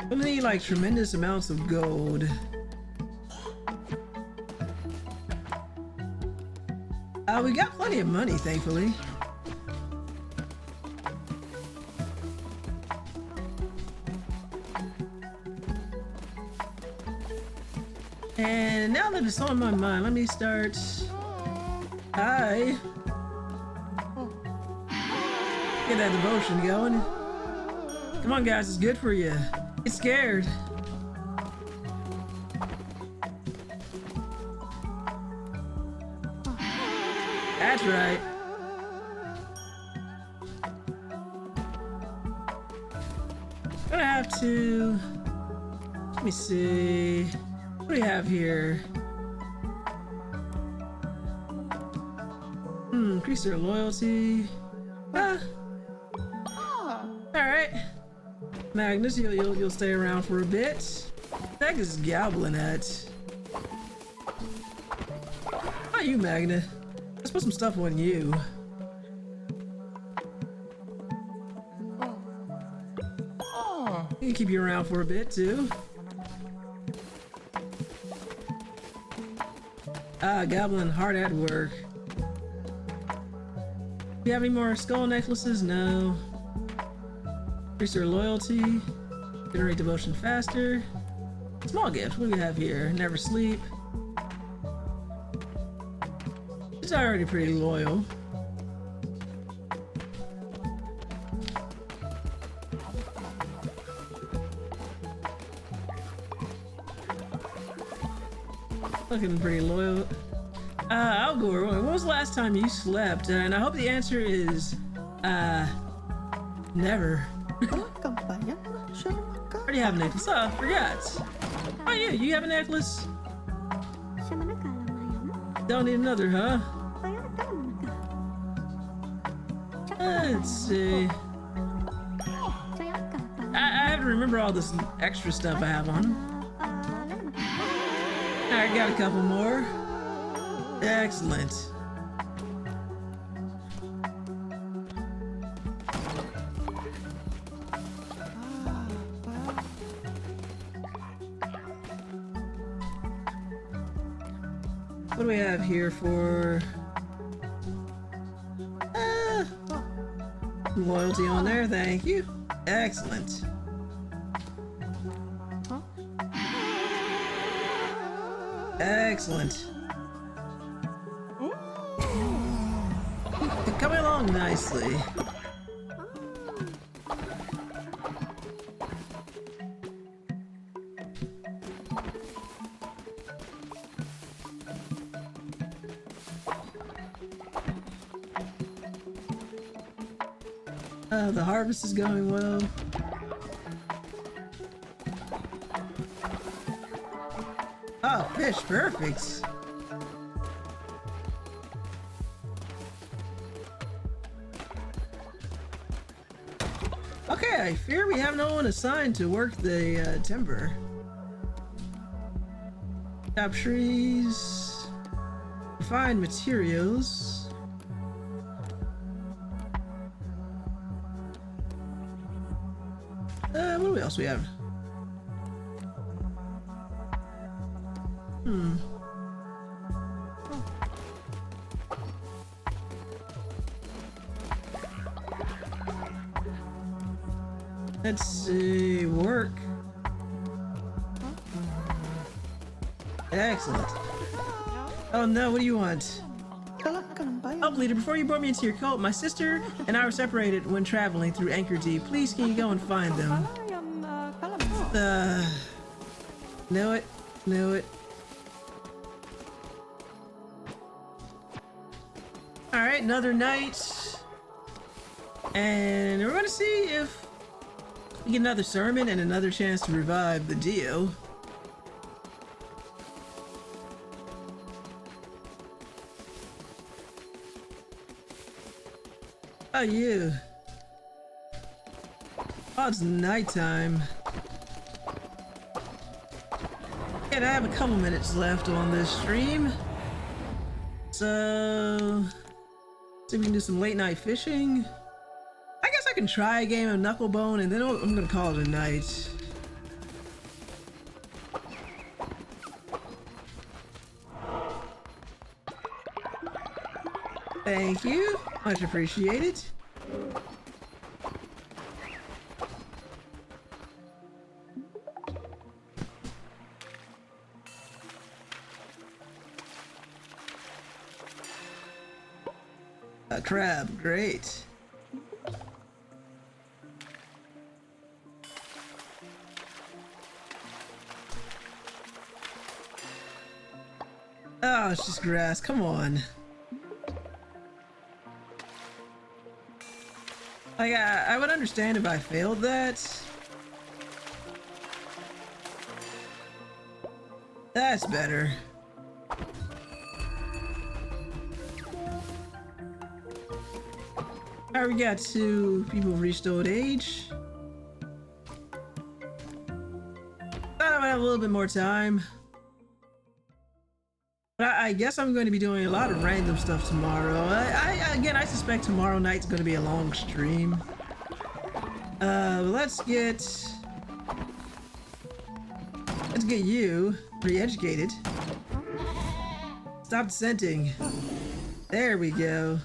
We need like tremendous amounts of gold. We got plenty of money, thankfully. And now that it's on my mind, let me start Hi. Get that devotion going. Come on, guys, it's good for you. Get scared. That's right. Gonna have to. Let me see. What do we have here? Increase their loyalty. Alright. Magnus, you'll stay around for a bit. What the heck is gobbling at? How are you, Magna? Let's put some stuff on you. You can keep you around for a bit too. Goblin hard at work. Do you have any more skull necklaces? No. Increase their loyalty. Generate devotion faster. Small gift. What do we have here? Never sleep. It's already pretty loyal. Looking pretty loyal. Algor, when was the last time you slept? And I hope the answer is, never. Already have a necklace. Oh, forgot. Oh yeah, you have a necklace? Don't need another, huh? Let's see. I have to remember all this extra stuff I have on. Alright, got a couple more. Excellent. What do we have here for loyalty on there? Thank you. Excellent. Excellent. Coming along nicely. The harvest is going well. Oh, fish, perfect. Okay, I fear we have no one assigned to work the timber. Chop trees. Find materials. What else we have? Let's see, work. Excellent. Oh no, what do you want? Oh, leader, before you brought me into your cult, my sister and I were separated when traveling through Anchor Deep. Please, can you go and find them? Knew it. Knew it. Alright, another night. And we're gonna see if we get another sermon and another chance to revive the Dio. Oh, you. Oh, it's nighttime. And I have a couple minutes left on this stream. So, see if we can do some late night fishing. I guess I can try a game of Knucklebone and then I'm gonna call it a night. Thank you. Much appreciated. A crab, great. Oh, it's just grass. Come on. Like, I would understand if I failed that. That's better. Alright, we got 2 people of reached old age. Thought I would have a little bit more time. But I guess I'm going to be doing a lot of random stuff tomorrow. Again, I suspect tomorrow night's going to be a long stream. Let's get you re-educated. Stop dissenting. There we go.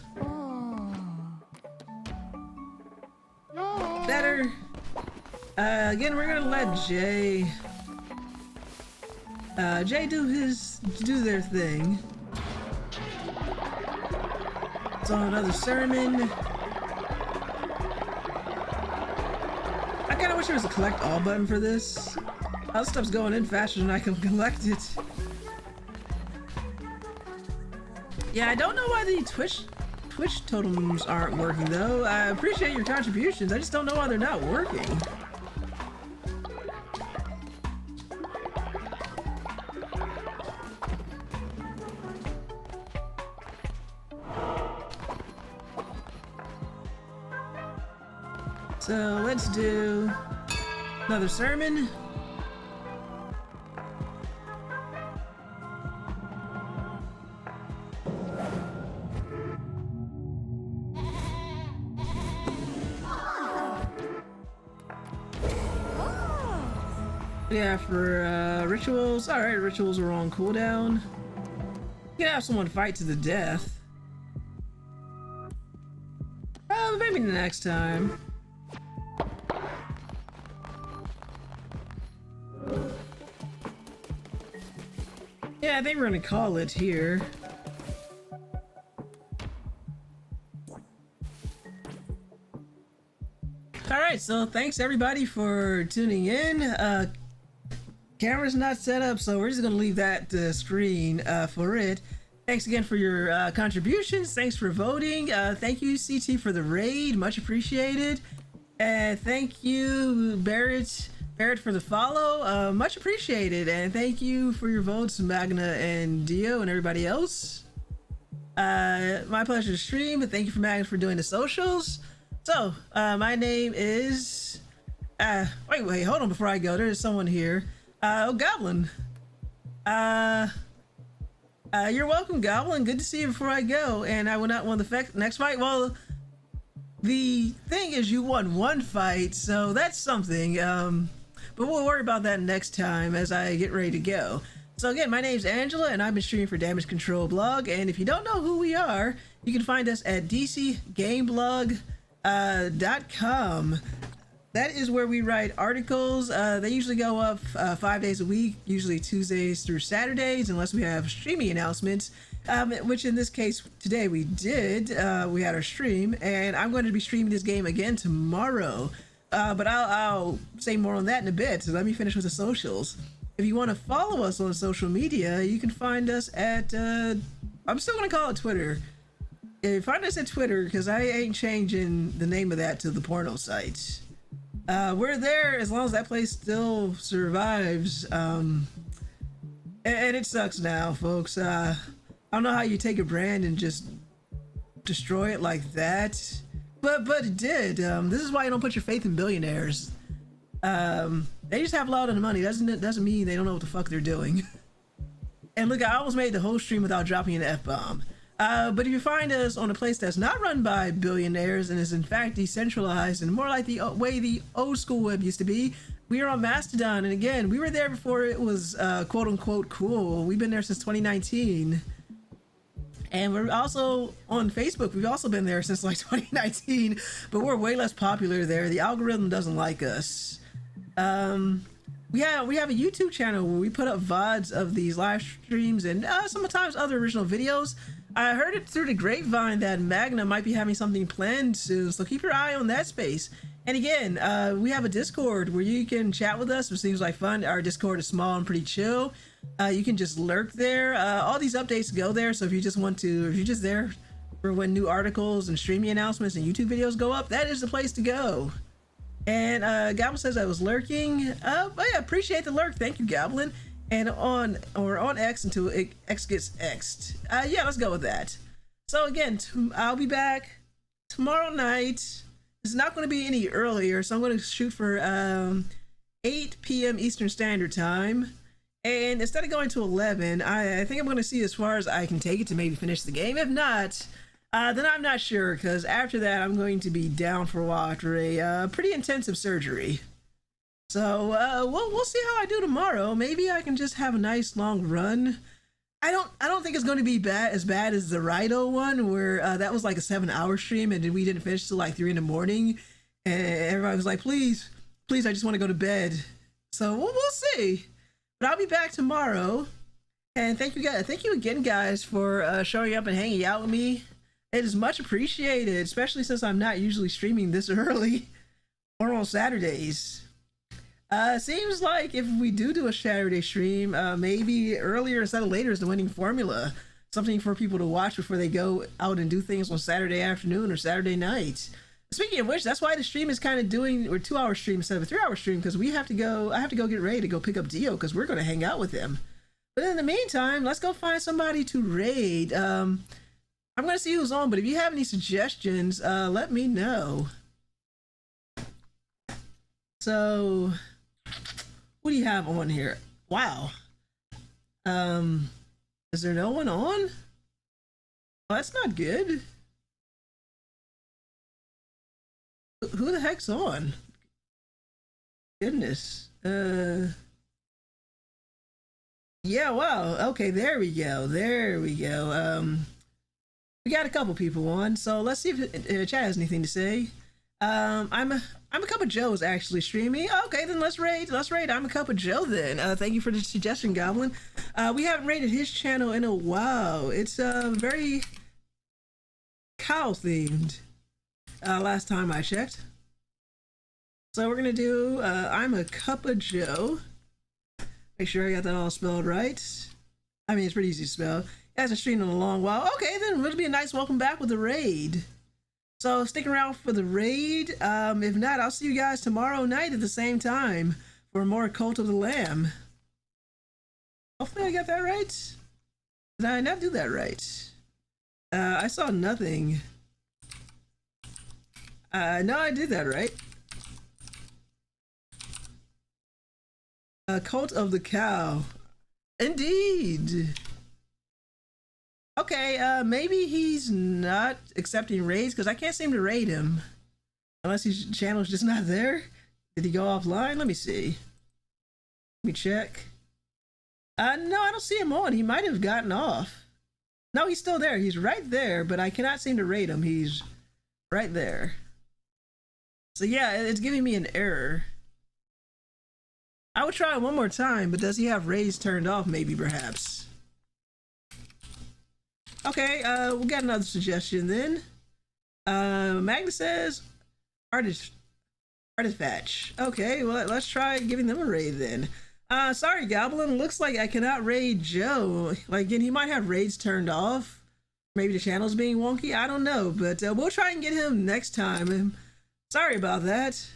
Better. Again, we're gonna let Jay do their thing. So another sermon. I kind of wish there was a collect all button for this. All this stuff's going in faster than I can collect it. Yeah, I don't know why the Twitch totems aren't working though. I appreciate your contributions. I just don't know why they're not working. So let's do another sermon. Yeah, for rituals. Alright, rituals are on cooldown. You can have someone fight to the death. Maybe the next time. Yeah, I think we're gonna call it here. Alright, so thanks everybody for tuning in. Camera's not set up, so we're just gonna leave that screen for it. Thanks again for your contributions. Thanks for voting. Thank you, CT, for the raid. Much appreciated. And thank you, Barrett, for the follow. Much appreciated. And thank you for your votes, Magna and Dio and everybody else. My pleasure to stream, but thank you for Magna for doing the socials. So, my name is... wait, hold on before I go. There's someone here. Oh, Goblin. You're welcome, Goblin. Good to see you before I go. And I will not win the next fight. Well, the thing is you won one fight, so that's something. But we'll worry about that next time as I get ready to go. So again, my name's Angela, and I've been streaming for Damage Control Blog. And if you don't know who we are, you can find us at dcgameblog.com. That is where we write articles. They usually go up 5 days a week, usually Tuesdays through Saturdays, unless we have streaming announcements, which in this case, today we did. We had our stream, and I'm going to be streaming this game again tomorrow. But I'll say more on that in a bit, so let me finish with the socials. If you want to follow us on social media, you can find us at, I'm still going to call it Twitter. Find us at Twitter, because I ain't changing the name of that to the porno site. We're there as long as that place still survives. And it sucks now, folks. I don't know how you take a brand and just destroy it like that, but it did. This is why you don't put your faith in billionaires. They just have a lot of money. Doesn't mean they don't know what the fuck they're doing. And look, I almost made the whole stream without dropping an F-bomb. But if you find us on a place that's not run by billionaires and is in fact decentralized and more like the way the old school web used to be, we are on Mastodon. And again, we were there before it was quote unquote cool. We've been there since 2019. And we're also on Facebook. We've also been there since like 2019, but we're way less popular there. The algorithm doesn't like us. We have a YouTube channel where we put up VODs of these live streams and sometimes other original videos. I heard it through the grapevine that Magna might be having something planned soon, so keep your eye on that space. And again, we have a Discord where you can chat with us. It seems like fun. Our Discord is small and pretty chill. You can just lurk there. All these updates go there, so if you just want to, if you're just there for when new articles and streaming announcements and YouTube videos go up, that is the place to go. And Goblin says I was lurking. But yeah, appreciate the lurk. Thank you, Goblin. And on X until X gets X'd. Yeah, let's go with that. So again, I'll be back tomorrow night. It's not going to be any earlier, so I'm going to shoot for 8 p.m. Eastern Standard Time. And instead of going to 11, I think I'm going to see as far as I can take it to maybe finish the game. If not, then I'm not sure, because after that, I'm going to be down for a while after a pretty intensive surgery. So we'll see how I do tomorrow. Maybe I can just have a nice long run. I don't think it's going to be as bad as the Rido one, where that was like a 7-hour stream and we didn't finish till like 3 in the morning, and everybody was like, please, I just want to go to bed. So we'll see. But I'll be back tomorrow. And thank you again, guys, for showing up and hanging out with me. It is much appreciated, especially since I'm not usually streaming this early or on Saturdays. Seems like if we do a Saturday stream, maybe earlier instead of later is the winning formula. Something for people to watch before they go out and do things on Saturday afternoon or Saturday night. Speaking of which, that's why the stream is kind of doing a 2-hour stream instead of a 3-hour stream, because I have to go get ready to go pick up Dio, because we're going to hang out with him. But in the meantime, let's go find somebody to raid. I'm going to see who's on, but if you have any suggestions, let me know. So, what do you have on here? Wow. Is there no one on? Oh, that's not good. Who the heck's on? Goodness. Yeah, wow. Okay, there we go. We got a couple people on, so let's see if chat has anything to say. I'm a Cup of Joe's actually streaming. Okay, then let's raid. I'm a Cup of Joe then. Thank you for the suggestion, Goblin. We haven't raided his channel in a while. It's very cow themed. Last time I checked. So we're gonna do I'm a Cup of Joe. Make sure I got that all spelled right. I mean, it's pretty easy to spell. It hasn't streamed in a long while. Okay, then it'll be a nice welcome back with the raid. So stick around for the raid. If not, I'll see you guys tomorrow night at the same time for more Cult of the Lamb. Hopefully I got that right. Did I not do that right? I saw nothing. No, I did that right. Cult of the Cow. Indeed. Okay, maybe he's not accepting raids because I can't seem to raid him. Unless his channel's just not there. Did he go offline? Let me see. Let me check. No, I don't see him on. He might have gotten off. No, he's still there. He's right there, but I cannot seem to raid him. He's right there. So yeah, it's giving me an error. I would try it one more time, but does he have raids turned off? Maybe, perhaps. Okay, we got another suggestion then. Magna says Artifact. Okay, well, let's try giving them a raid then. Sorry, Goblin. Looks like I cannot raid Joe. Like, again, he might have raids turned off. Maybe the channel's being wonky. I don't know, but we'll try and get him next time. Sorry about that.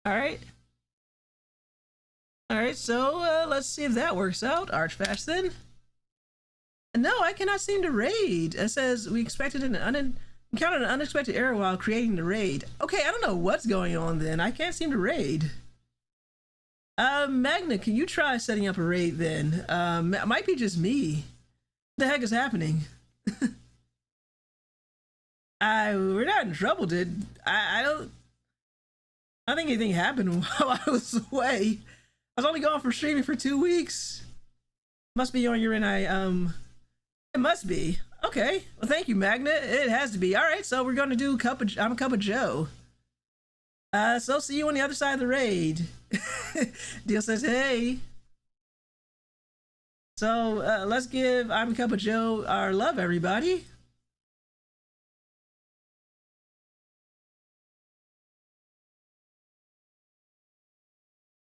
All right, so let's see if that works out. Archfast then. No, I cannot seem to raid. It says we encountered an unexpected error while creating the raid. Okay, I don't know what's going on then. I can't seem to raid. Magna, can you try setting up a raid then? It might be just me. What the heck is happening? We're not in trouble, dude. I don't think anything happened while I was away. I was only gone from streaming for 2 weeks. Must be on your end. It must be. Okay. Well, thank you, Magna. It has to be. All right. So we're gonna do I'm a Cup of Joe. So see you on the other side of the raid. Deal says, hey. So let's give I'm a Cup of Joe our love, everybody.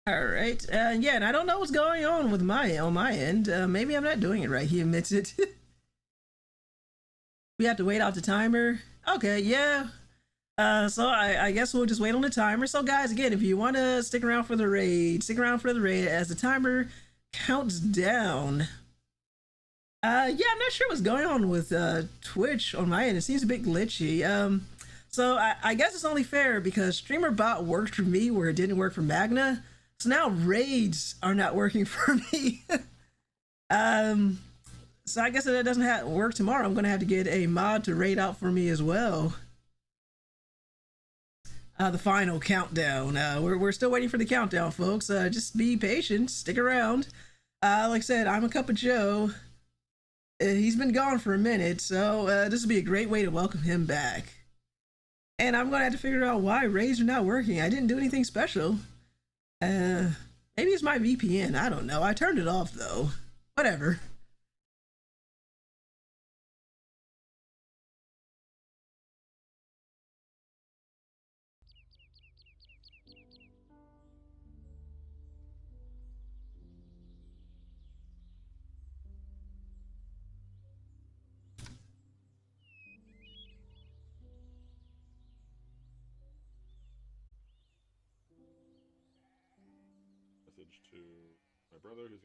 All right, yeah, and I don't know what's going on with my end. Maybe I'm not doing it right. He admits it. We have to wait out the timer. Okay, yeah. So I guess we'll just wait on the timer. So guys, again, if you want to stick around for the raid, stick around for the raid as the timer counts down. Yeah, I'm not sure what's going on with Twitch on my end. It seems a bit glitchy. So I guess it's only fair because StreamerBot worked for me where it didn't work for Magna. So now raids are not working for me. So I guess if that doesn't work tomorrow, I'm gonna have to get a mod to raid out for me as well. The final countdown. We're still waiting for the countdown, folks. Just be patient, stick around. Like I said, I'm a Cup of Joe. He's been gone for a minute, so this would be a great way to welcome him back. And I'm gonna have to figure out why raids are not working. I didn't do anything special. Maybe it's my VPN. I don't know. I turned it off though. Whatever. To my brother who's